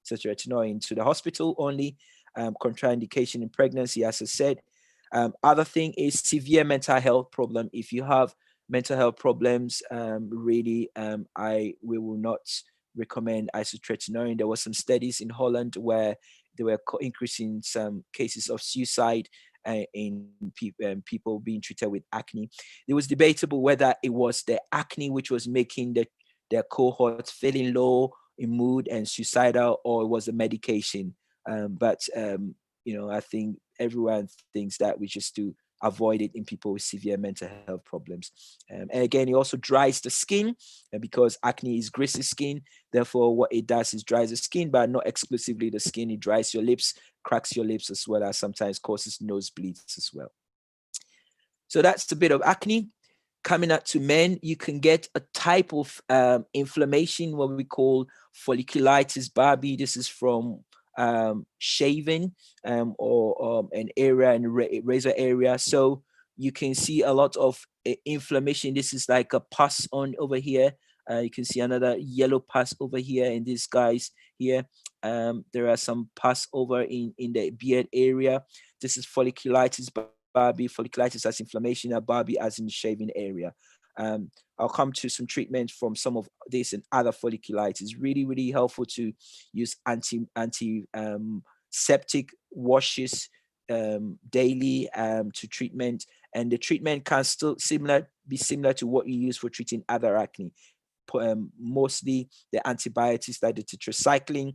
isotretinoin to the hospital only. Contraindication in pregnancy, as I said. Other thing is severe mental health problem. If you have mental health problems, we will not recommend isotretinoin. There were some studies in Holland where they were increasing some cases of suicide in people being treated with acne. It was debatable whether it was the acne which was making their cohort feeling low in mood and suicidal, or it was the medication. But I think everyone thinks that we just do avoid it in people with severe mental health problems. And again, it also dries the skin, because acne is greasy skin. Therefore, what it does is dries the skin, but not exclusively the skin. It dries your lips, cracks your lips, as well as sometimes causes nosebleeds as well. So that's a bit of acne. Coming up to men, you can get a type of inflammation, what we call folliculitis barbae. This is from shaving or an area in razor area. So you can see a lot of inflammation. This is like a pus on over here. You can see another yellow pus over here in these guys here. There are some pus over in the beard area. This is folliculitis barbae. Folliculitis as inflammation, barbae as in shaving area. I'll come to some treatment from some of this and other folliculitis. Really, really helpful to use septic washes daily to treatment, and the treatment can still be similar to what you use for treating other acne. Mostly the antibiotics like the tetracycline,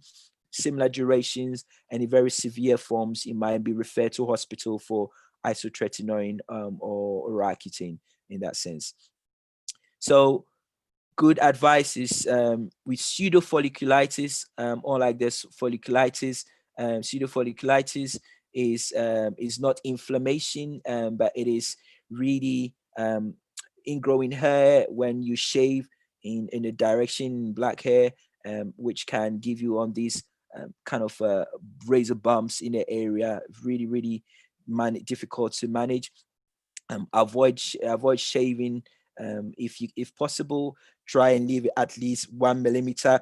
similar durations, and in very severe forms, it might be referred to hospital for isotretinoin or Accutane in that sense. So good advice is with pseudofolliculitis, unlike this folliculitis, pseudofolliculitis is not inflammation, but it is really ingrowing hair when you shave in the direction black hair, which can give you on these kind of razor bumps in the area. Really, really difficult to manage. Avoid shaving. If possible, try and leave it at least 1 millimeter.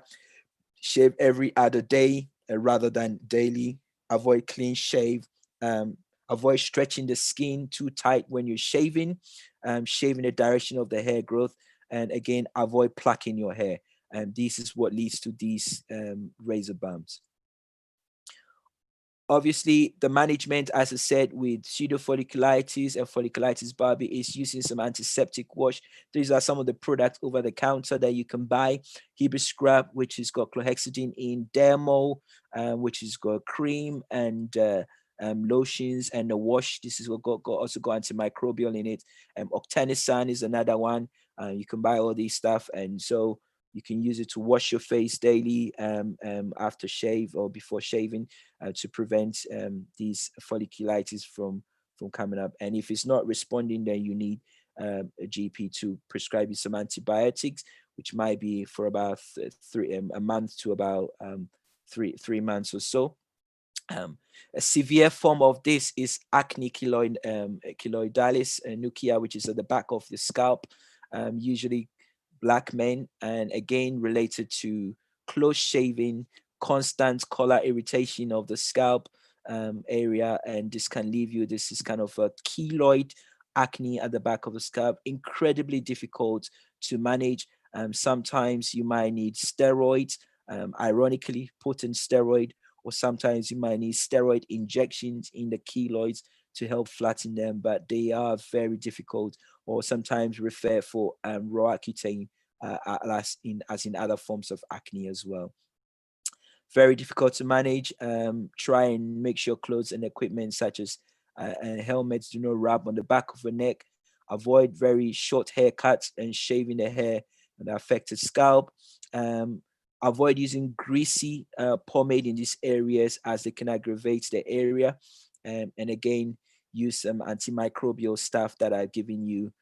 Shave every other day rather than daily. Avoid clean shave. Avoid stretching the skin too tight when you're shaving. Shave in the direction of the hair growth, and again, avoid plucking your hair. And this is what leads to these razor bumps. Obviously, the management, as I said, with pseudofolliculitis and folliculitis barbae is using some antiseptic wash. These are some of the products over the counter that you can buy. Hebe scrub, which has got chlorhexidine in, Dermo, which has got cream and lotions, and the wash. This is what also got antimicrobial in it. Octanisan is another one. You can buy all these stuff, and so you can use it to wash your face daily after shave or before shaving to prevent these folliculitis from coming up. And if it's not responding, then you need a GP to prescribe you some antibiotics, which might be for about a month to about 3 months or so. A severe form of this is acne keloidalis nuclei, which is at the back of the scalp, usually Black men, and again related to close shaving, constant color irritation of the scalp area, and this can leave you. This is kind of a keloid acne at the back of the scalp, incredibly difficult to manage. Sometimes you might need steroids, ironically potent steroid, or sometimes you might need steroid injections in the keloids to help flatten them, but they are very difficult, or sometimes refer for Roaccutane as in other forms of acne as well. Very difficult to manage. Try and make sure clothes and equipment such as helmets do not rub on the back of the neck. Avoid very short haircuts and shaving the hair on the affected scalp. Avoid using greasy pomade in these areas as they can aggravate the area. And again, use some antimicrobial stuff that I've given you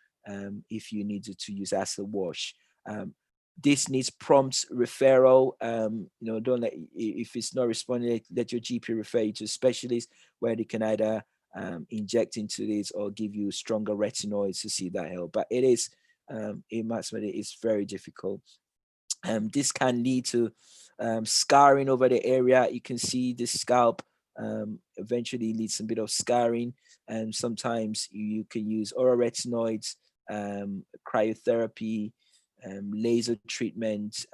if you needed to use as a wash. This needs prompt referral. Don't let, if it's not responding, let your GP refer you to a specialist where they can either inject into this or give you stronger retinoids to see that help. But it is, it's very difficult. This can lead to scarring over the area. You can see the scalp eventually leads to a bit of scarring, and sometimes you can use oral retinoids, cryotherapy, laser treatment,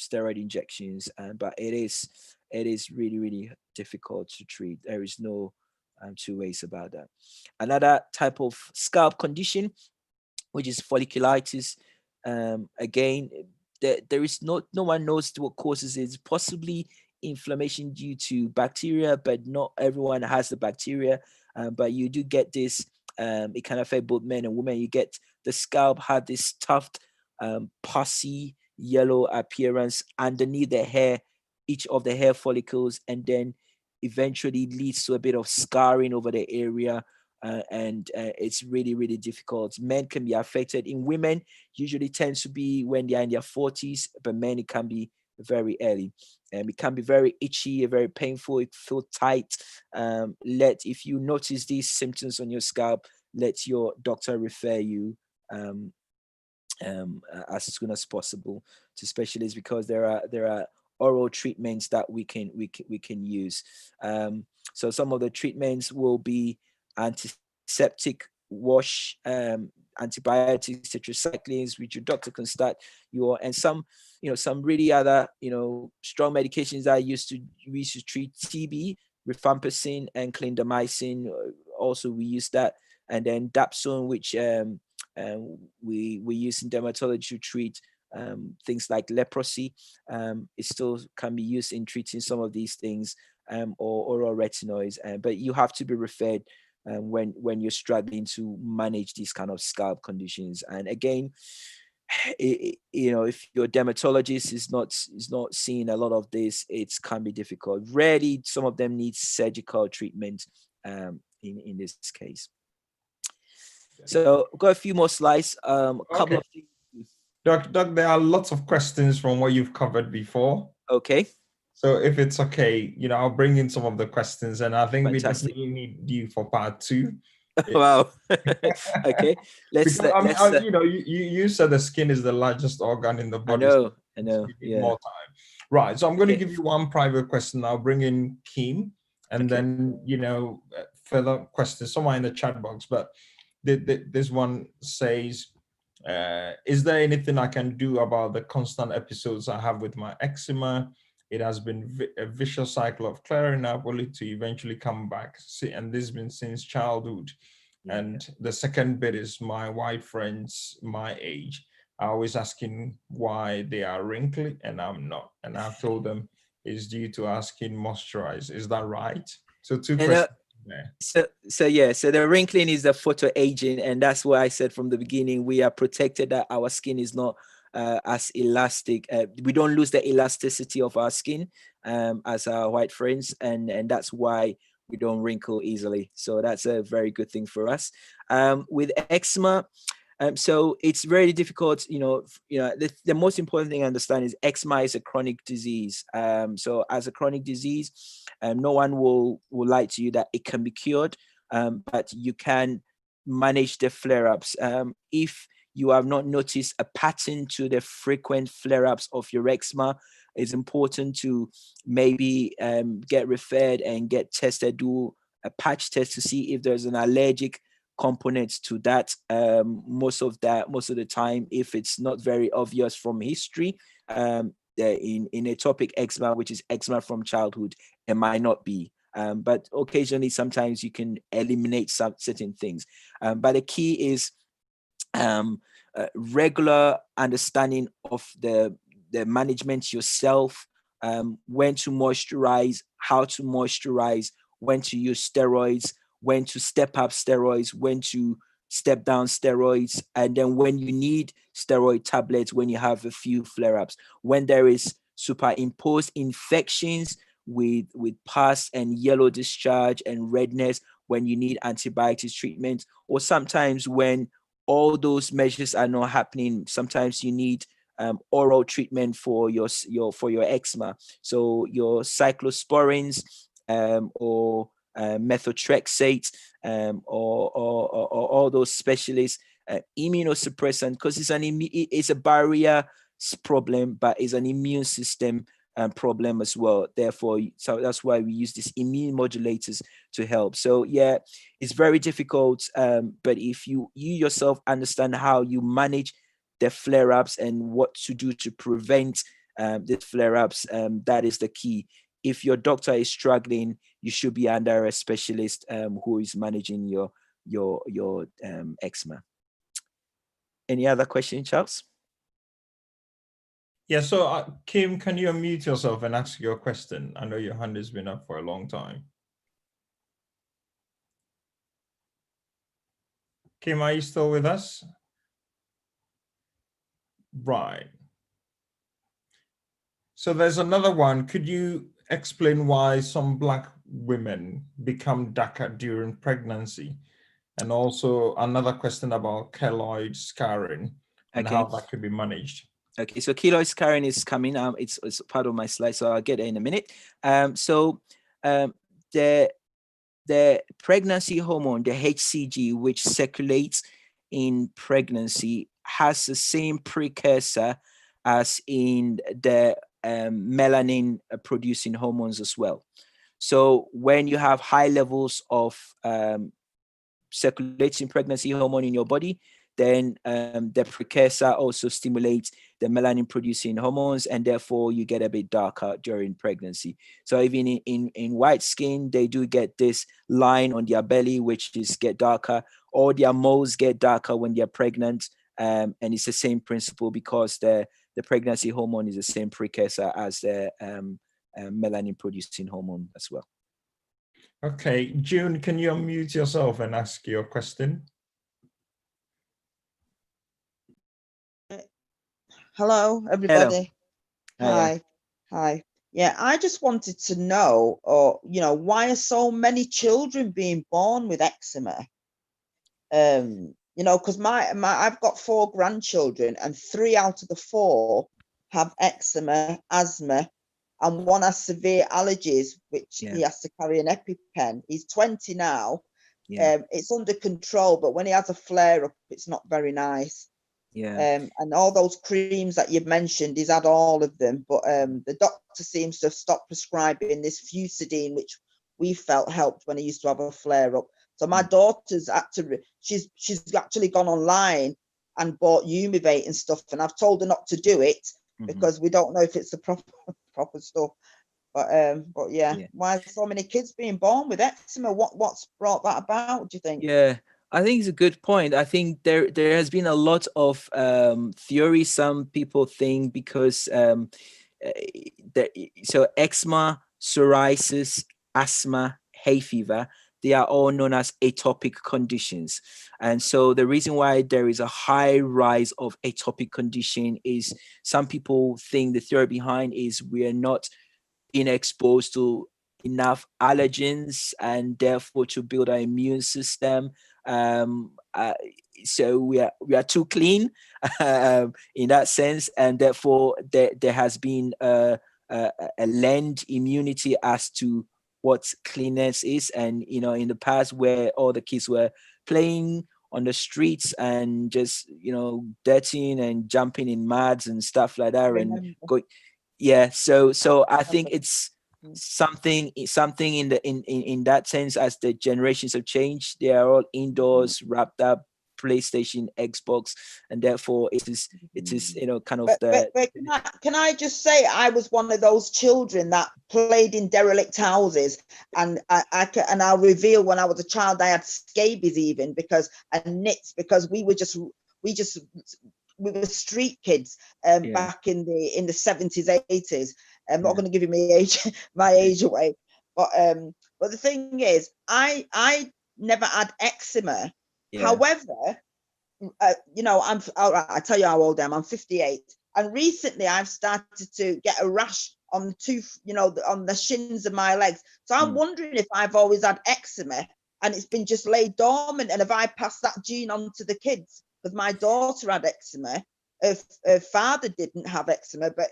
steroid injections, but it is really, really difficult to treat. There is no two ways about that. Another type of scalp condition, which is folliculitis. Again, there is no one knows what causes it. It's possibly inflammation due to bacteria, but not everyone has the bacteria. But you do get this. It can affect both men and women. You get the scalp had this tufted, pussy yellow appearance underneath the hair, each of the hair follicles, and then eventually leads to a bit of scarring over the area. And it's really, really difficult. Men can be affected. In women, usually tends to be when they are in their 40s, but men, it can be very early. It can be very itchy, very painful. It feels tight. If you notice these symptoms on your scalp, let your doctor refer you as soon as possible to specialists, because there are oral treatments that we can use. So some of the treatments will be antiseptic wash, antibiotics, tetracyclines, which your doctor can start and some really other strong medications that we used to treat TB, rifampicin and clindamycin. Also we use that, and then dapsone, which we use in dermatology to treat things like leprosy. It still can be used in treating some of these things, or oral retinoids, but you have to be referred when you're struggling to manage these kind of scalp conditions. And again, if your dermatologist is not seeing a lot of this, it can be difficult. Rarely, some of them need surgical treatment in this case. So I've got a few more slides. A couple of things. Doc, there are lots of questions from what you've covered before. Okay. So if it's okay, I'll bring in some of the questions, and I think Fantastic. we definitely need you for part 2. Wow. Okay. You said the skin is the largest organ in the body. I know. We need more time. Right. So I'm going to give you one private question. I'll bring in Kim, and then, further questions somewhere in the chat box. But this one says, is there anything I can do about the constant episodes I have with my eczema? it has been a vicious cycle of clearing up only to eventually come back. See, and this has been since childhood. And the second bit is my white friends my age are always asking why they are wrinkly and I'm not. And I've told them it's due to our skin moisturize. Is that right? So two questions there. So the wrinkling is the photo aging, and that's why I said from the beginning we are protected, that our skin is not as elastic. We don't lose the elasticity of our skin as our white friends, and that's why we don't wrinkle easily. So that's a very good thing for us. With eczema, so it's very difficult. The most important thing I understand is eczema is a chronic disease. So as a chronic disease, no one will lie to you that it can be cured, but you can manage the flare-ups. If you have not noticed a pattern to the frequent flare-ups of your eczema, it's important to maybe get referred and get tested, do a patch test to see if there's an allergic component to that. Most of the time, if it's not very obvious from history, in atopic eczema, which is eczema from childhood, it might not be. But occasionally, sometimes you can eliminate some certain things. But the key is regular understanding of the management yourself, when to moisturize, how to moisturize, when to use steroids, when to step up steroids, when to step down steroids, and then when you need steroid tablets when you have a few flare-ups, when there is superimposed infections with pus and yellow discharge and redness, when you need antibiotics treatment, or sometimes when all those measures are not happening, sometimes you need oral treatment for your eczema. So your cyclosporins or methotrexate, or all those specialists, immunosuppressant, because it's a barrier problem, but it's an immune system problem as well. Therefore, so that's why we use these immune modulators to help. So yeah, it's very difficult, but if you yourself understand how you manage the flare-ups and what to do to prevent the flare-ups, that is the key. If your doctor is struggling, you should be under a specialist who is managing your eczema. Any other question, Charles? Yeah, so Kim, can you unmute yourself and ask your question? I know your hand has been up for a long time. Kim, are you still with us? Right. So there's another one. Could you explain why some Black women become darker during pregnancy? And also another question about keloid scarring and how that could be managed. Okay, so keloid scarring is coming. It's part of my slide, so I'll get it in a minute. The pregnancy hormone, the HCG, which circulates in pregnancy, has the same precursor as in the melanin producing hormones as well. So when you have high levels of circulating pregnancy hormone in your body, then the precursor also stimulates the melanin producing hormones, and therefore you get a bit darker during pregnancy. So even in white skin, they do get this line on their belly, which is get darker, or their moles get darker when they're pregnant. And it's the same principle because the pregnancy hormone is the same precursor as the melanin producing hormone as well. Okay, June, can you unmute yourself and ask your question? Hello, everybody. Hello. Hi. Yeah, I just wanted to know, why are so many children being born with eczema? Because I've got 4 grandchildren, and 3 out of the 4 have eczema, asthma, and 1 has severe allergies, which he has to carry an EpiPen. He's 20 now. It's under control, but when he has a flare up, it's not very nice. And all those creams that you've mentioned, he's had all of them, but the doctor seems to have stopped prescribing this Fusidine, which we felt helped when he used to have a flare up. So my daughter's she's actually gone online and bought Umivate and stuff, and I've told her not to do it because we don't know if it's the proper stuff. But yeah, why are so many kids being born with eczema? What's brought that about, do you think? Yeah, I think it's a good point. I think there has been a lot of theory. Some people think because so eczema, psoriasis, asthma, hay fever, they are all known as atopic conditions. And so the reason why there is a high rise of atopic condition is some people think the theory behind is we are not being exposed to enough allergens and therefore to build our immune system. So we are too clean in that sense, and therefore there has been a learned immunity as to what cleanness is. And in the past, where all the kids were playing on the streets and just dirtying and jumping in muds and stuff like that, and going, so I think it's something in that sense. As the generations have changed, they are all indoors, wrapped up, PlayStation, Xbox, and therefore it is kind of but can I just say, I was one of those children that played in derelict houses, and I'll reveal, when I was a child, I had scabies even because we were street kids back in the 70s, 80s. I'm not going to give you my age away, but the thing is, I never had eczema. However, I tell you how old I am. I'm 58, and recently I've started to get a rash on on the shins of my legs. So I'm wondering if I've always had eczema and it's been just laid dormant, and have I passed that gene on to the kids? Because my daughter had eczema. Her father didn't have eczema, but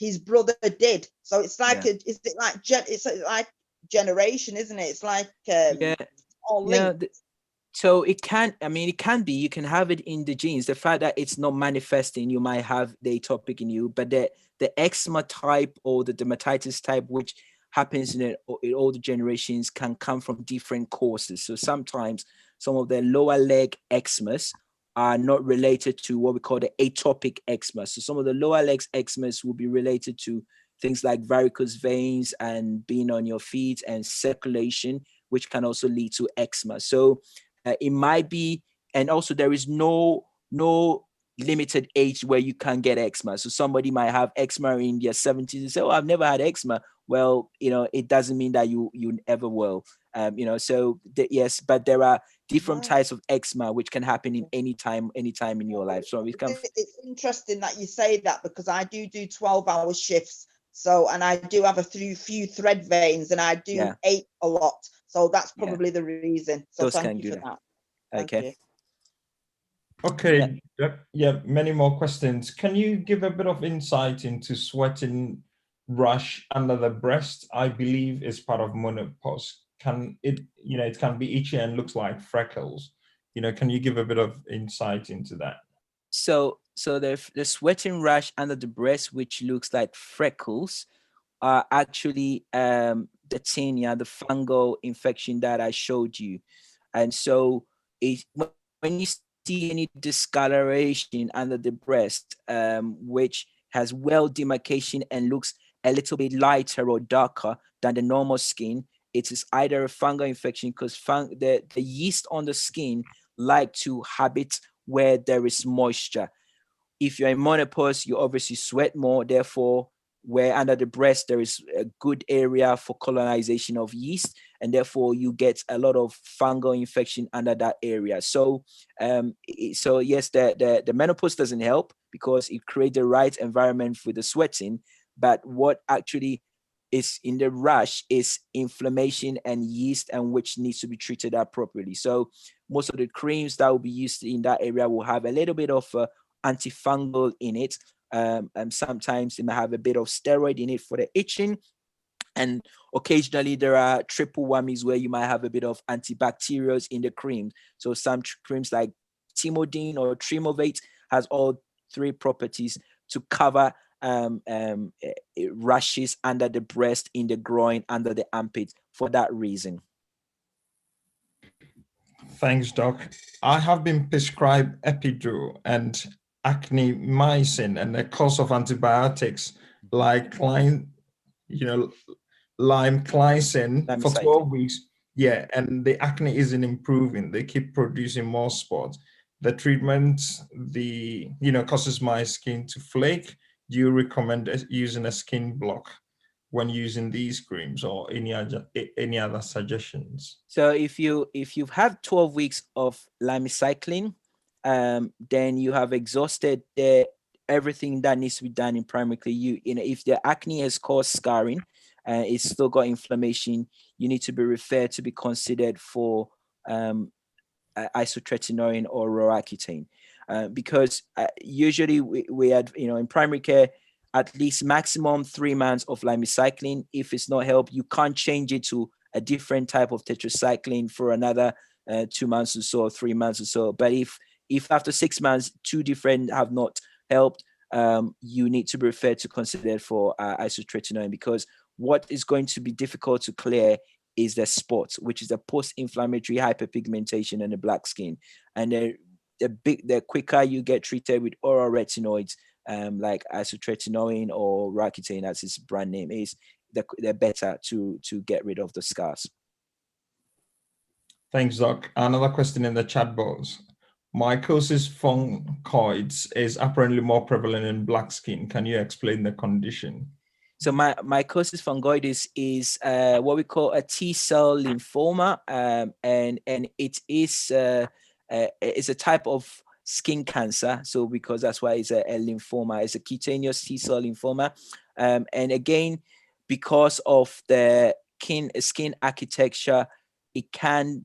his brother did. So it's like it's like generation, isn't it? It's like all linked. So it can be, you can have it in the genes. The fact that it's not manifesting, you might have the atopic in you, but the eczema type or the dermatitis type, which happens in all the generations, can come from different causes. So sometimes some of the lower leg eczemas are not related to what we call the atopic eczema. So some of the lower legs eczemas will be related to things like varicose veins and being on your feet and circulation, which can also lead to eczema. So it might be, and also there is no limited age where you can get eczema. So somebody might have eczema in their 70s and say, "Oh, I've never had eczema." Well, it doesn't mean that you ever will. Yes, but there are different types of eczema which can happen in any time in your life. So it's interesting that you say that, because I do 12-hour shifts. So, and I do have a few thread veins, and I do ache a lot. So that's probably the reason. So thank you for that. Okay. Okay. Yeah, many more questions. Can you give a bit of insight into sweating rash under the breast? I believe is part of menopause. It can be itchy and looks like freckles. Can you give a bit of insight into that? So the sweating rash under the breast, which looks like freckles, are actually the tinea, the fungal infection that I showed you. And so when you see any discoloration under the breast, which has well demarcation and looks a little bit lighter or darker than the normal skin, it is either a fungal infection, because the yeast on the skin like to habit where there is moisture. If you're in menopause, you obviously sweat more. Therefore, where under the breast, there is a good area for colonization of yeast, and therefore you get a lot of fungal infection under that area. So, yes, the menopause doesn't help because it creates the right environment for the sweating. But what actually is in the rash is inflammation and yeast, and which needs to be treated appropriately. So most of the creams that will be used in that area will have a little bit of antifungal in it. And sometimes they might have a bit of steroid in it for the itching. And occasionally there are triple whammies where you might have a bit of antibacterials in the cream. So some creams like Timodine or Trimovate has all three properties to cover rashes under the breast, in the groin, under the armpit, for that reason. Thanks, Doc. I have been prescribed Epidural and acne-mycin and a course of antibiotics like limeclizine for Lamicicline. 12 weeks. Yeah, and the acne isn't improving. They keep producing more spots. The treatment, causes my skin to flake. Do you recommend using a skin block when using these creams, or any other suggestions? So if you've had 12 weeks of lamicicline, then you have exhausted everything that needs to be done in primary care. If the acne has caused scarring, it's still got inflammation, you need to be referred to be considered for isotretinoin or Roaccutane, because usually we had, in primary care, at least maximum 3 months of lamicicline. If it's not help, you can't change it to a different type of tetracycline for another 2 months or so, 3 months or so. But if after 6 months, 2 different have not helped, you need to be referred to consider for isotretinoin, because what is going to be difficult to clear is the spots, which is a post-inflammatory hyperpigmentation in the black skin. And the quicker you get treated with oral retinoids, like isotretinoin or Roaccutane, as its brand name is, the better to get rid of the scars. Thanks, Doc. Another question in the chat box. Mycosis fungoides is apparently more prevalent in black skin. Can you explain the condition? So mycosis fungoides is what we call a T-cell lymphoma, and it is it's a type of skin cancer. So because that's why it's a lymphoma, it's a cutaneous T-cell lymphoma, and again, because of the skin architecture, it can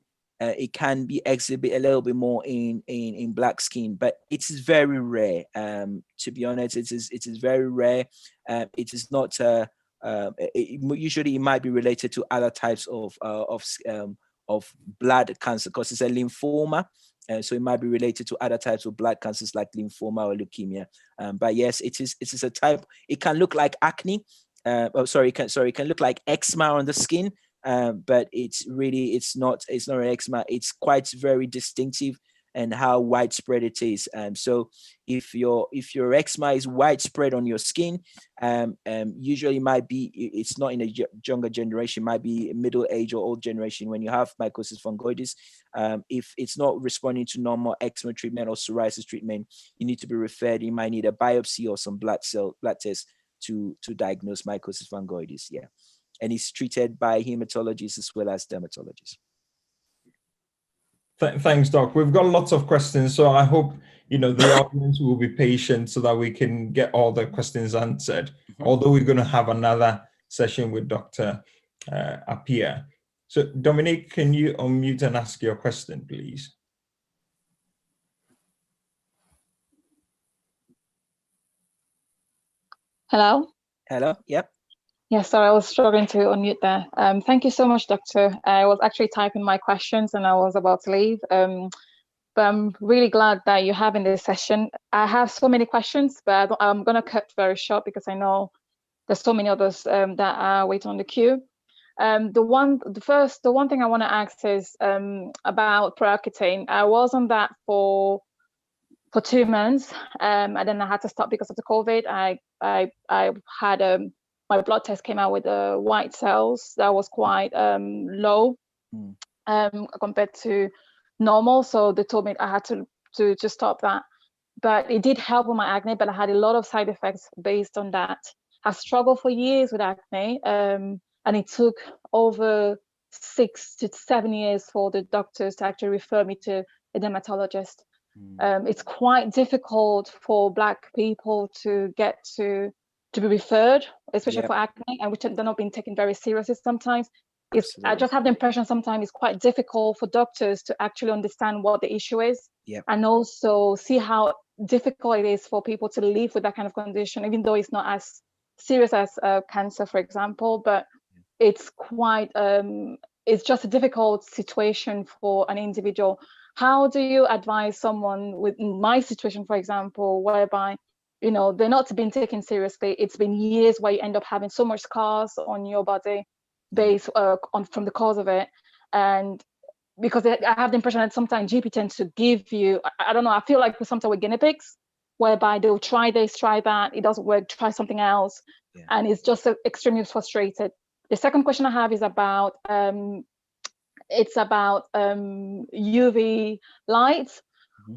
be exhibit a little bit more in black skin, but it is very rare. To be honest, it is very rare. It is not. Usually, it might be related to other types of blood cancer, because it's a lymphoma, so it might be related to other types of blood cancers like lymphoma or leukemia. But yes, it is a type. It can look like acne. It can look like eczema on the skin. But it's not an eczema. It's quite very distinctive and how widespread it is. So if your eczema is widespread on your skin, usually it's not in a younger generation, might be middle age or old generation when you have mycosis fungoides. If it's not responding to normal eczema treatment or psoriasis treatment, you need to be referred. You might need a biopsy or some blood tests to diagnose mycosis fungoides. Yeah. And it's treated by hematologists as well as dermatologists. Thanks, Doc. We've got lots of questions, so I hope the audience will be patient so that we can get all the questions answered. Mm-hmm. Although we're going to have another session with Dr. Appiah. So, Dominique, can you unmute and ask your question, please? Hello. Hello. Yep. Yeah, sorry, I was struggling to unmute there. Thank you so much, Doctor. I was actually typing my questions and I was about to leave. But I'm really glad that you're having this session. I have so many questions, but I'm going to cut very short because I know there's so many others that are waiting on the queue. The one thing I want to ask is about Roaccutane. I was on that for 2 months, and then I had to stop because of the COVID. I had my blood test came out with white cells that was quite low compared to normal. So they told me I had to just stop that. But it did help with my acne, but I had a lot of side effects based on that. I struggled for years with acne, and it took over 6 to 7 years for the doctors to actually refer me to a dermatologist. It's quite difficult for Black people to get to be referred, especially for acne, and which they're not being taken very seriously sometimes. I just have the impression sometimes it's quite difficult for doctors to actually understand what the issue is, and also see how difficult it is for people to live with that kind of condition, even though it's not as serious as cancer, for example. But it's quite, it's just a difficult situation for an individual. How do you advise someone with my situation, for example, whereby they're not being taken seriously? It's been years where you end up having so much scars on your body based from the cause of it. And because I have the impression that sometimes GP tends to give you, I don't know, I feel like sometimes we're guinea pigs. whereby they'll try this, try that, it doesn't work, try something else. Yeah. And it's just extremely frustrated. The second question I have is about, UV light.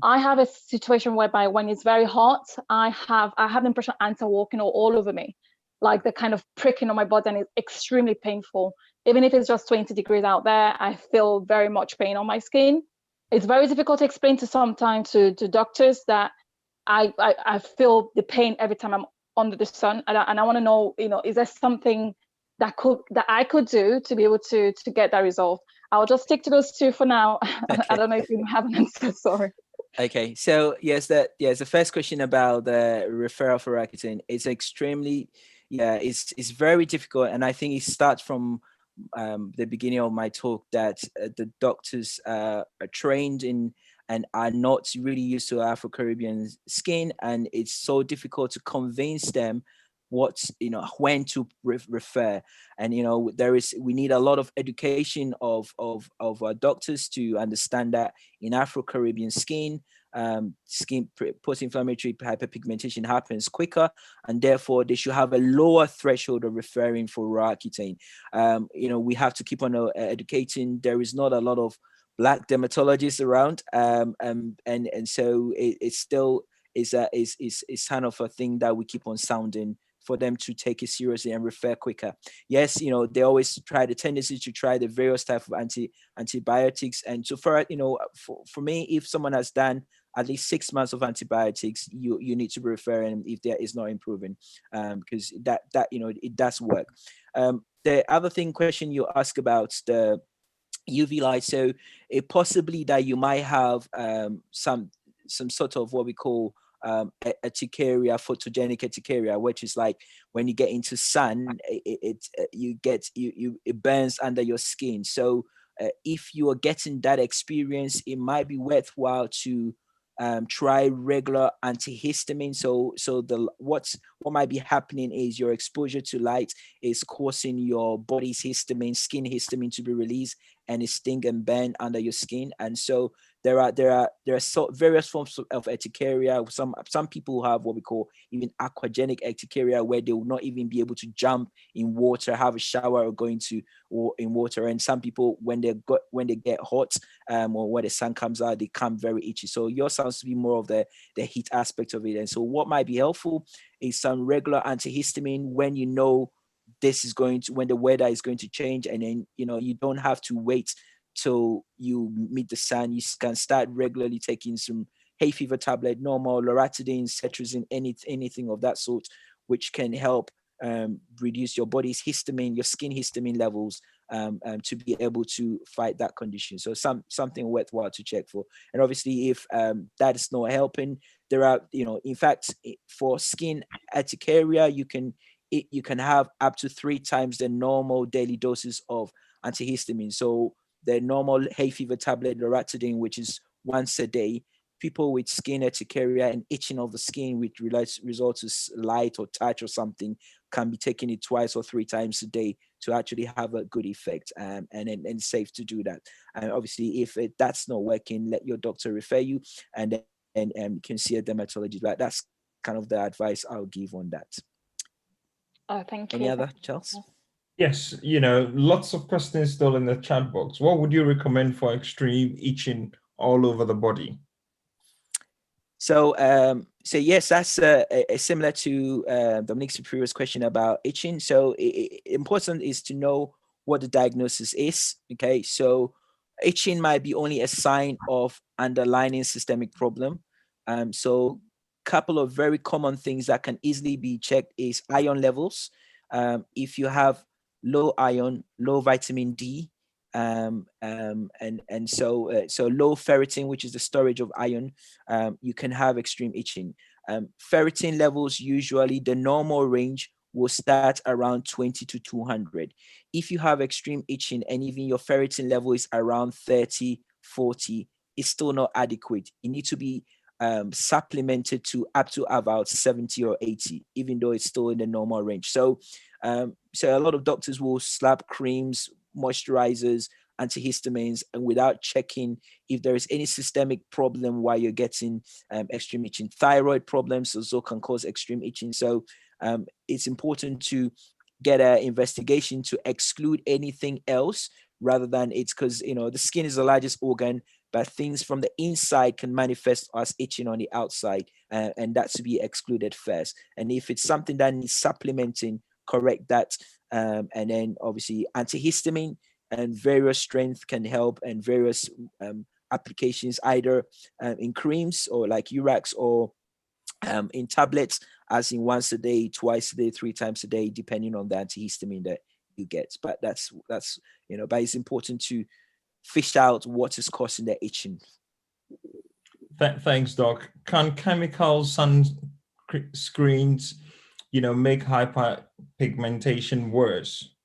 I have a situation whereby when it's very hot, I have the impression ants are walking all over me, like they're kind of pricking on my body, and it's extremely painful. Even if it's just 20 degrees out there, I feel very much pain on my skin. It's very difficult to explain sometimes to doctors that I feel the pain every time I'm under the sun, and I want to know, is there something that I could do to be able to get that resolved? I'll just stick to those two for now. Okay. I don't know if you have an answer. Sorry. Okay, so the first question about the referral for Accutane, it's extremely, it's very difficult, and I think it starts from the beginning of my talk that the doctors are trained in and are not really used to Afro-Caribbean skin, and it's so difficult to convince them when to refer. And we need a lot of education of doctors to understand that in Afro-Caribbean skin post-inflammatory hyperpigmentation happens quicker, and therefore they should have a lower threshold of referring for Accutane. We have to keep on educating. There is not a lot of Black dermatologists around, and so it's still is kind of a thing that we keep on sounding for them to take it seriously and refer quicker. Yes, they always try the tendency to try the various types of antibiotics. And so for me, if someone has done at least 6 months of antibiotics, you need to be referring if there is not improving, because that it does work. The other question you ask about the UV light, so it possibly that you might have some sort of what we call urticaria, photogenic urticaria, which is like when you get into sun, it burns under your skin. So if you are getting that experience, it might be worthwhile to try regular antihistamine. So what might be happening is your exposure to light is causing your body's skin histamine to be released, and it sting and burn under your skin. And so there are various forms of urticaria. Some people have what we call even aquagenic urticaria, where they will not even be able to jump in water, have a shower, or in water. And some people, when they get hot, or when the sun comes out, they become very itchy. So yours sounds to be more of the heat aspect of it. And so what might be helpful is some regular antihistamine when when the weather is going to change, and then you don't have to wait till you meet the sun. You can start regularly taking some hay fever tablet, normal loratadine, cetirizine, anything of that sort, which can help reduce your body's histamine, your skin histamine levels, to be able to fight that condition. So something worthwhile to check for. And obviously, if that is not helping, there are, in fact, for skin urticaria, you can have up to 3 times the normal daily doses of antihistamine. So the normal hay fever tablet, loratadine, which is once a day, people with skin urticaria and itching of the skin, which results to light or touch or something, can be taking it 2 or 3 times a day to actually have a good effect, and safe to do that. And obviously, if that's not working, let your doctor refer you, and you can see a dermatologist. But that's kind of the advice I'll give on that. Thank you. Any other, Charles? Yes, lots of questions still in the chat box. What would you recommend for extreme itching all over the body? So yes, that's similar to Dominique's previous question about itching. So important is to know what the diagnosis is. Okay, so itching might be only a sign of underlying systemic problem. So couple of very common things that can easily be checked is iron levels. If you have low iron, low vitamin D, and so low ferritin, which is the storage of iron, you can have extreme itching. Ferritin levels, usually the normal range will start around 20 to 200. If you have extreme itching and even your ferritin level is around 30, 40, it's still not adequate. You need to be supplemented to up to about 70 or 80, even though it's still in the normal range. So a lot of doctors will slap creams, moisturizers, antihistamines and without checking if there is any systemic problem why you're getting extreme itching. Thyroid problems also can cause extreme itching. So it's important to get an investigation to exclude anything else rather than it's because, the skin is the largest organ, but things from the inside can manifest as itching on the outside, and that's to be excluded first. And if it's something that needs supplementing, correct that. And then obviously antihistamine and various strength can help, and various applications, either in creams or like Urax, or in tablets, as in once a day, twice a day, 3 times a day, depending on the antihistamine that you get. But that's but it's important to fish out what is causing the itching. Thanks, Doc. Can chemical sunscreens, make hyperpigmentation worse?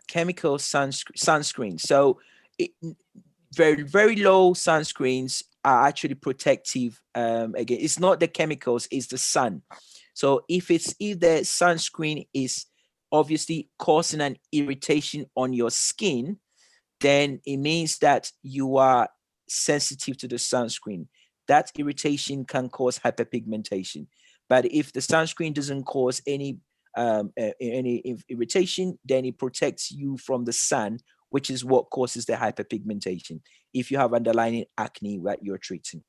Chemical sunscreen. So very, very low sunscreens are actually protective. Again, it's not the chemicals, it's the sun. So if the sunscreen is obviously causing an irritation on your skin, then it means that you are sensitive to the sunscreen. That irritation can cause hyperpigmentation. But if the sunscreen doesn't cause any irritation, then it protects you from the sun, which is what causes the hyperpigmentation if you have underlying acne that you're treating.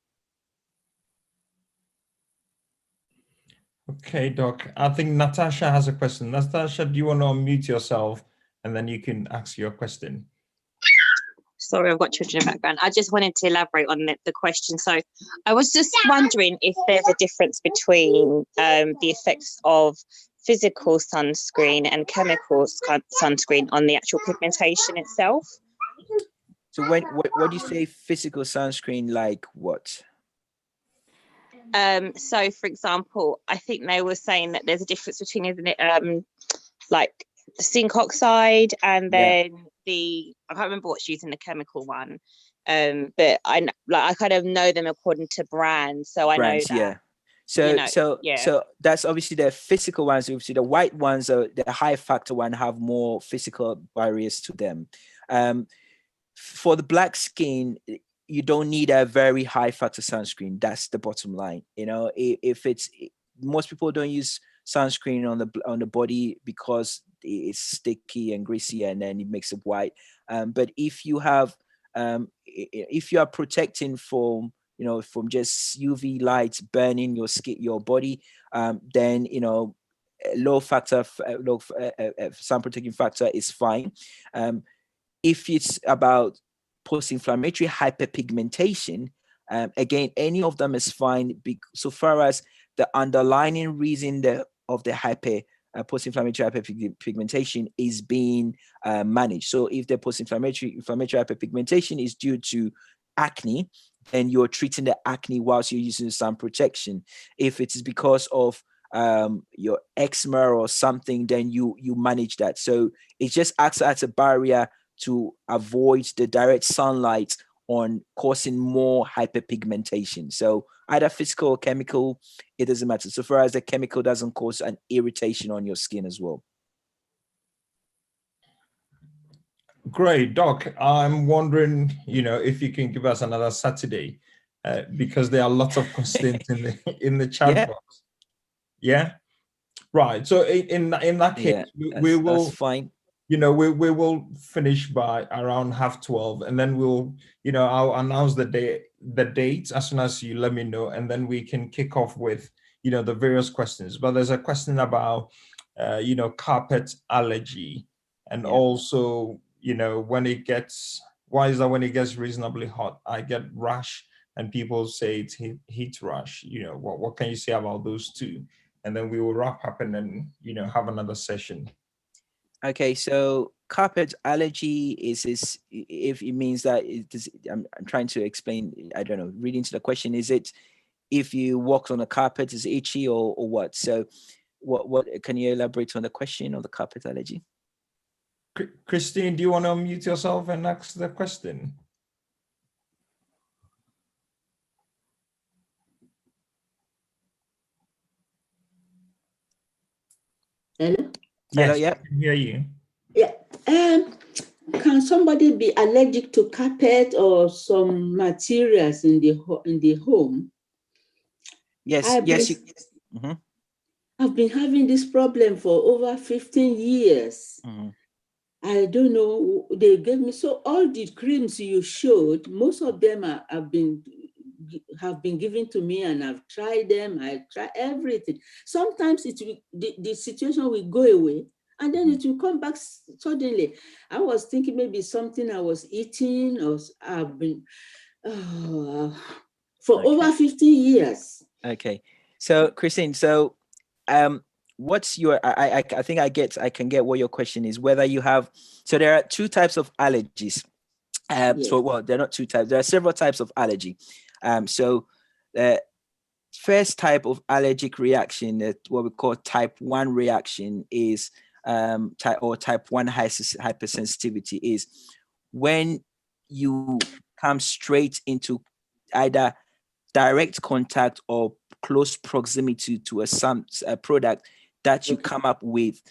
Okay, Doc. I think Natasha has a question. Natasha, do you want to unmute yourself and then you can ask your question? Sorry, I've got children in the background. I just wanted to elaborate on the question. So I was just wondering if there's a difference between the effects of physical sunscreen and chemical sunscreen on the actual pigmentation itself. So what do you say physical sunscreen, like what? So for example, I think they were saying that there's a difference between, isn't it, like the zinc oxide and then I can't remember what's using the chemical one, but I kind of know them according to brands, so I know that. Yeah. So that's obviously the physical ones. Obviously, the white ones, are the high factor one, have more physical barriers to them. For the black skin, you don't need a very high factor sunscreen. That's the bottom line. If it's, most people don't use sunscreen on the body because it's sticky and greasy, and then it makes it white. But if you have, if you are protecting from just UV light burning your skin, your body, then low factor, sun protecting factor is fine. If it's about post-inflammatory hyperpigmentation, again, any of them is fine, so far as the underlying reason of the post-inflammatory hyperpigmentation is being managed. So if the post-inflammatory hyperpigmentation is due to acne, then you're treating the acne whilst you're using sun protection. If it is because of your eczema or something, then you manage that. So it just acts as a barrier to avoid the direct sunlight on causing more hyperpigmentation. So either physical or chemical, it doesn't matter, so far as the chemical doesn't cause an irritation on your skin as well. Great, Doc. I'm wondering, if you can give us another Saturday, because there are lots of questions in the chat box. Yeah, right. So in that case, we will. That's fine. We will finish by around 12:30, and then I'll announce the dates as soon as you let me know, and then we can kick off with the various questions. But there's a question about carpet allergy, and also when it gets reasonably hot, I get rash, and people say it's heat rash. What can you say about those two? And then we will wrap up and then have another session. Okay, so carpet allergy is if it means that I'm trying to explain, I don't know, reading to the question, is it if you walk on a carpet is itchy or what? So what can you elaborate on the question on the carpet allergy? Christine, do you want to unmute yourself and ask the question? Hello? Yes, Hello, yeah. I can hear you. Yeah. can somebody be allergic to carpet or some materials in the home? Yes, I've been having this problem for over 15 years. I don't know, they gave me, so all the creams you showed, most of them have been given to me, and I've tried them. I try everything. Sometimes the situation will go away, and then it will come back suddenly. I was thinking maybe something I was eating, or I've been for over 50 years. Okay, so Christine, so what's your? I think I can get what your question is. Whether you have, so there are two types of allergies. Yes. So well, they're not two types. There are several types of allergy. So the first type of allergic reaction, that what we call type 1 reaction, is type 1 hypersensitivity, is when you come straight into either direct contact or close proximity to a product that you come up with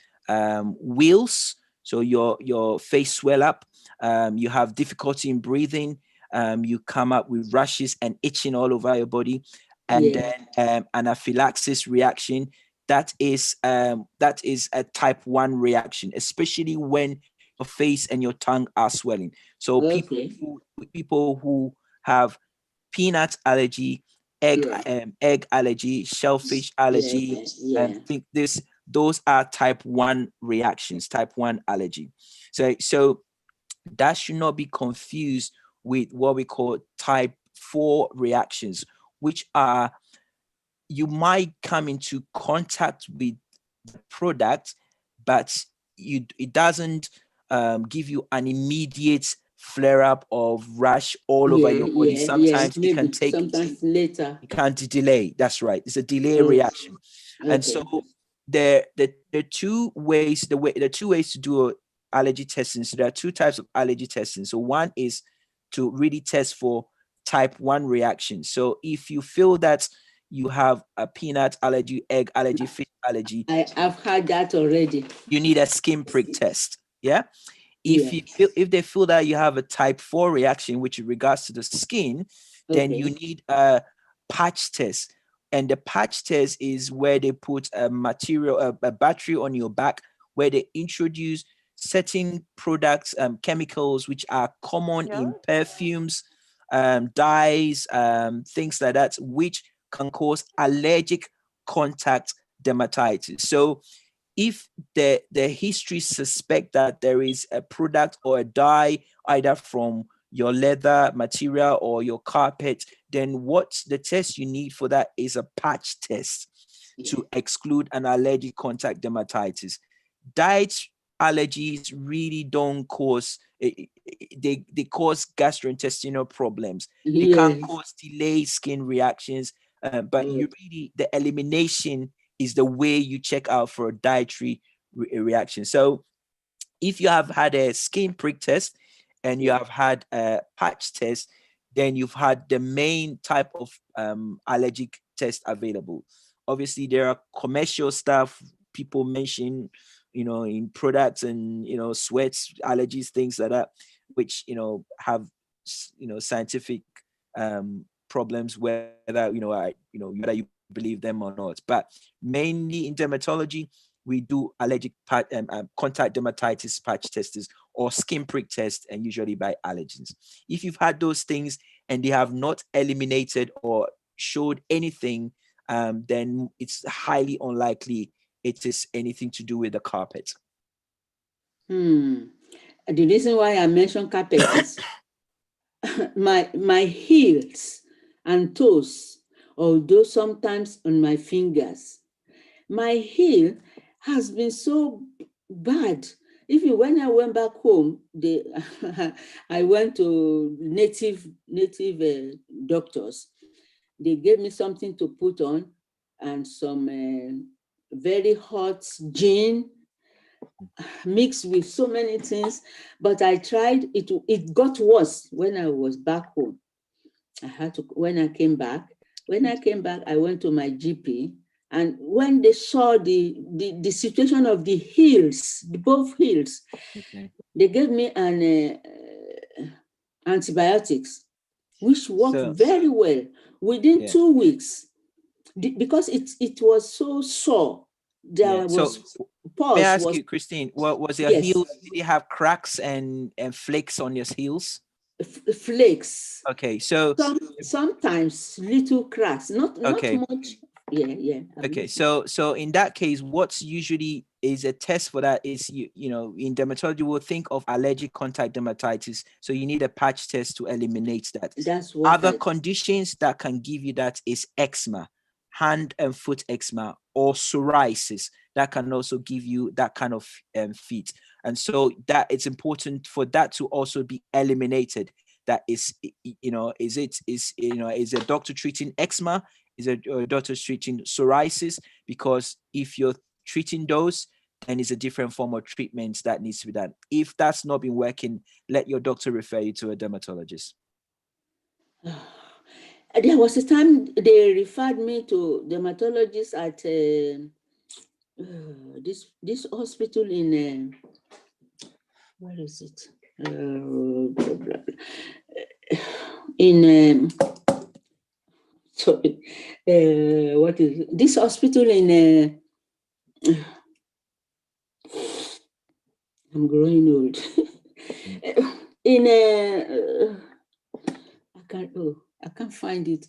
wheals. So your face swell up, you have difficulty in breathing, you come up with rashes and itching all over your body, and then anaphylaxis reaction. That is a type 1 reaction, especially when your face and your tongue are swelling. So people who have peanut allergy, egg allergy, shellfish allergy, and think those are type 1 reactions, type 1 allergy. So that should not be confused with what we call type 4 reactions, which are, you might come into contact with the product, but it doesn't give you an immediate flare up of rash all over your body. Sometimes it can take, sometimes later. You can't delay. That's right. It's a delay reaction. And so the two ways to do allergy testing. So there are two types of allergy testing. So one is to really test for type 1 reaction. So if you feel that you have a peanut allergy, egg allergy, fish allergy, I've had that already. You need a skin prick test. Yeah. If they feel that you have a type 4 reaction, which in regards to the skin, then you need a patch test. And the patch test is where they put a battery on your back, where they introduce certain products, chemicals, which are common in perfumes, dyes, things like that, which can cause allergic contact dermatitis. So if the history suspect that there is a product or a dye either from your leather material or your carpet, then what the test you need for that is a patch test to exclude an allergic contact dermatitis. Diet allergies really don't cause, they cause gastrointestinal problems. They can cause delayed skin reactions, but the elimination is the way you check out for a dietary reaction. So if you have had a skin prick test and you have had a patch test, then you've had the main type of allergic test available. Obviously, there are commercial stuff people mention, in products and, sweats, allergies, things like that, which, have, scientific problems, whether, whether you believe them or not. But mainly in dermatology, we do allergic contact dermatitis patch tests or skin prick tests, and usually by allergens. If you've had those things and they have not eliminated or showed anything, then it's highly unlikely it is anything to do with the carpet. The reason why I mentioned carpet is my heels and toes, although sometimes on my fingers, my heel has been so bad. Even when I went back home, I went to native doctors. They gave me something to put on and some very hot gin mixed with so many things. But I tried it. It got worse when I was back home. When I came back, I went to my GP And when they saw the situation of the heels, both heels, they gave me an antibiotics, which worked very well within 2 weeks, because it was so sore. There was pause. May I ask you, Christine, what was your heels? Did you have cracks and flakes on your heels? Flakes. Okay, so sometimes little cracks, not much. Yeah. Okay, so in that case, what's usually is a test for that is you know, in dermatology we'll think of allergic contact dermatitis. So you need a patch test to eliminate that. That's what other conditions that can give you that is eczema, hand and foot eczema, or psoriasis. That can also give you that kind of feet. And so that it's important for that to also be eliminated. That is, you know, is a doctor treating eczema? Is a doctor treating psoriasis? Because if you're treating those, then it's a different form of treatment that needs to be done. If that's not been working, let your doctor refer you to a dermatologist. There was a time they referred me to dermatologists at this hospital in where is it? In sorry, what is it? This hospital in? I'm growing old. In I can't find it.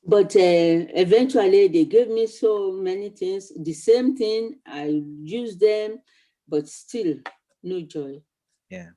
But eventually they gave me so many things, the same thing, I used them, but still no joy. Yeah.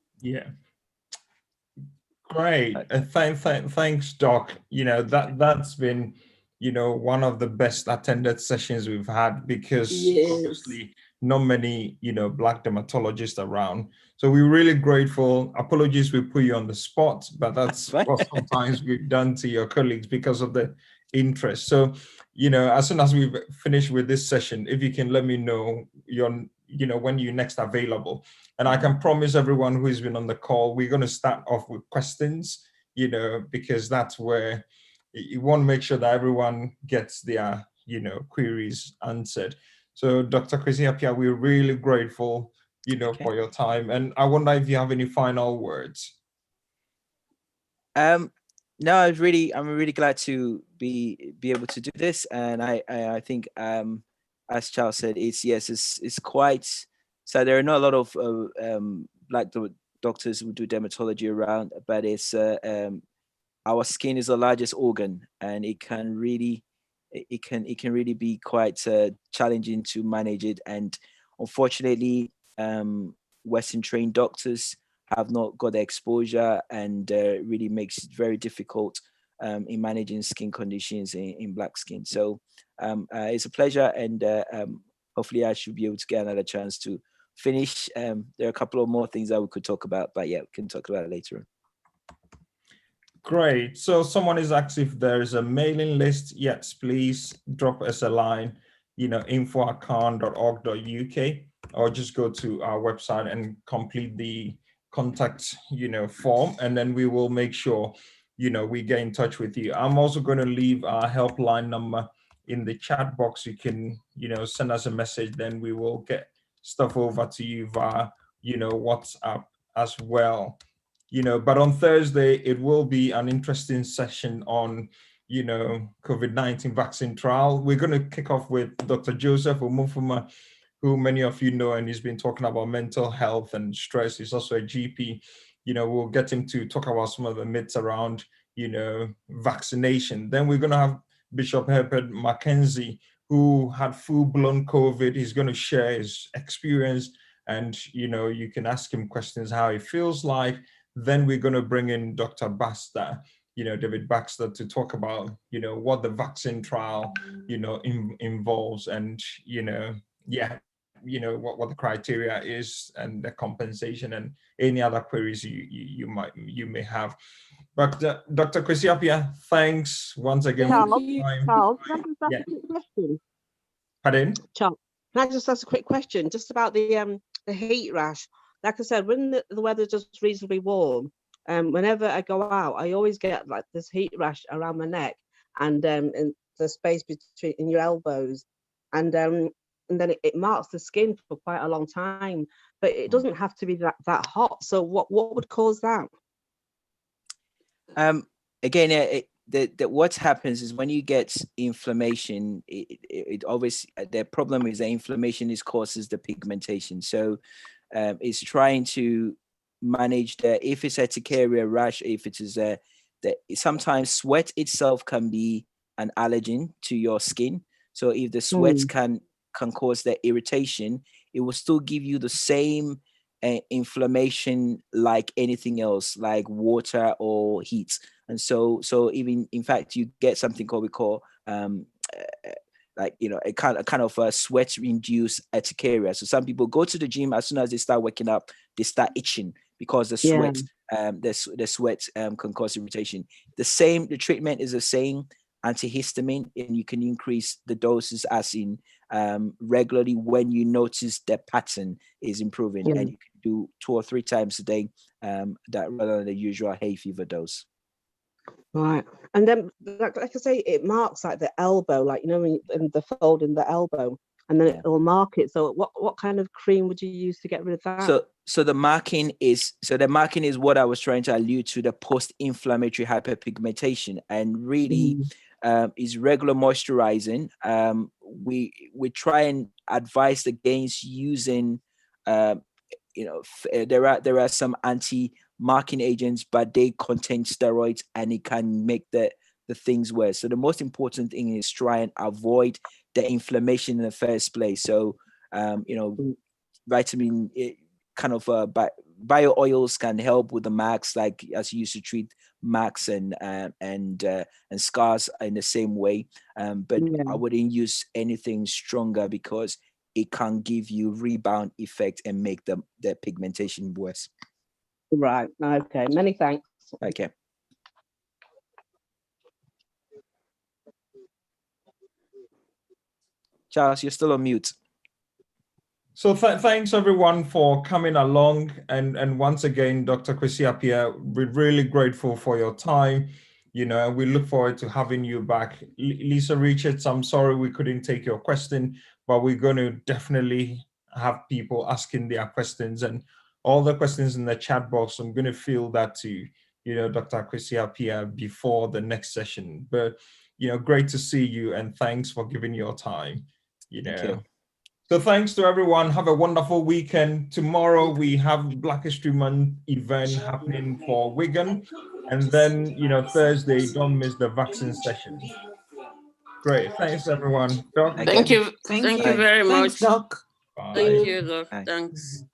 Great. Thanks, Doc. You know, that's been, you know, one of the best attended sessions we've had, because obviously not many, you know, Black dermatologists around. So we're really grateful. Apologies we put you on the spot, but that's what sometimes we've done to your colleagues because of the interest. So, you know, as soon as we've finished with this session, if you can let me know when you're next available. And I can promise everyone who's been on the call, we're going to start off with questions, you know, because that's where you want to make sure that everyone gets their, you know, queries answered. So Dr. Kwasi Appiah, we're really grateful, you know, for your time. And I wonder if you have any final words. No, I'm really glad to be able to do this. And I think, as Charles said, it's quite, so there are not a lot of Black doctors who do dermatology around, but it's our skin is the largest organ, and it can really be quite challenging to manage it. And unfortunately, Western trained doctors have not got the exposure, and really makes it very difficult in managing skin conditions in Black skin. So it's a pleasure, and hopefully I should be able to get another chance to finish. There are a couple of more things that we could talk about, but yeah, we can talk about it later on. Great. So someone is asking if there is a mailing list. Yes, please drop us a line, you know, info@CAHN.org.uk, or just go to our website and complete the contact, you know, form, and then we will make sure, you know, we get in touch with you. I'm also going to leave our helpline number in the chat box. You can, you know, send us a message, then we will get stuff over to you via, you know, WhatsApp as well. You know, but on Thursday, it will be an interesting session on, you know, COVID-19 vaccine trial. We're going to kick off with Dr. Joseph Omofuma, who many of you know, and he's been talking about mental health and stress. He's also a GP. You know, we'll get him to talk about some of the myths around, you know, vaccination. Then we're going to have Bishop Herbert Mackenzie, who had full-blown COVID. He's going to share his experience, and, you know, you can ask him questions how he feels like. Then we're going to bring in Dr. Baxter, you know, David Baxter, to talk about, you know, what the vaccine trial, you know, involves, and, you know, what the criteria is, and the compensation, and any other queries you may have. But Dr. Kwasi Appiah, thanks once again. Charles, can I just ask a quick question? Pardon? Charles, can I just ask a quick question just about the heat rash? Like I said, when the weather's just reasonably warm, whenever I go out, I always get like this heat rash around my neck, and the space between in your elbows, and then it marks the skin for quite a long time. But it doesn't have to be that hot. So what would cause that? Again, what happens is when you get inflammation, it always, the problem is that inflammation causes the pigmentation. So it's trying to manage if it's urticaria rash, if it is sometimes sweat itself can be an allergen to your skin. So if the sweat can cause the irritation, it will still give you the same inflammation like anything else, like water or heat. And so even in fact, you get something we call like, a kind of a sweat induced urticaria. So some people go to the gym, as soon as they start waking up, they start itching because the sweat, the sweat can cause irritation. The treatment is the same, antihistamine, and you can increase the doses as in regularly when you notice the pattern is improving, and you can do 2 or 3 times a day, that rather than the usual hay fever dose. Right. And then, like I say, it marks like the elbow, like, in the fold in the elbow, and then it will mark it. So what kind of cream would you use to get rid of that? So the marking is what I was trying to allude to, the post-inflammatory hyperpigmentation, and really is regular moisturizing. We try and advise against using there are some anti-marking agents, but they contain steroids and it can make the things worse. So the most important thing is try and avoid the inflammation in the first place. So vitamin kind of bio oils can help with the marks, like as you used to treat marks and scars in the same way. But I wouldn't use anything stronger because it can give you rebound effect and make the pigmentation worse. Right. Okay. Many thanks. Okay. Charles, you're still on mute. So thanks everyone for coming along, and once again, Dr. Kwasi Appiah, we're really grateful for your time. We look forward to having you back. Lisa Richards, I'm sorry we couldn't take your question, but we're going to definitely have people asking their questions, and all the questions in the chat box, I'm going to fill that to Dr. Kwasi Appiah before the next session. But great to see you, and thanks for giving your time. Thank you. So thanks to everyone. Have a wonderful weekend. Tomorrow we have Black History Month event happening for Wigan. And then, Thursday, don't miss the vaccine session. Great. Thanks, everyone. Doc. Thank you. Thank you very much. Thanks, Doc. Bye. Thank you, Doc. Bye. Thanks.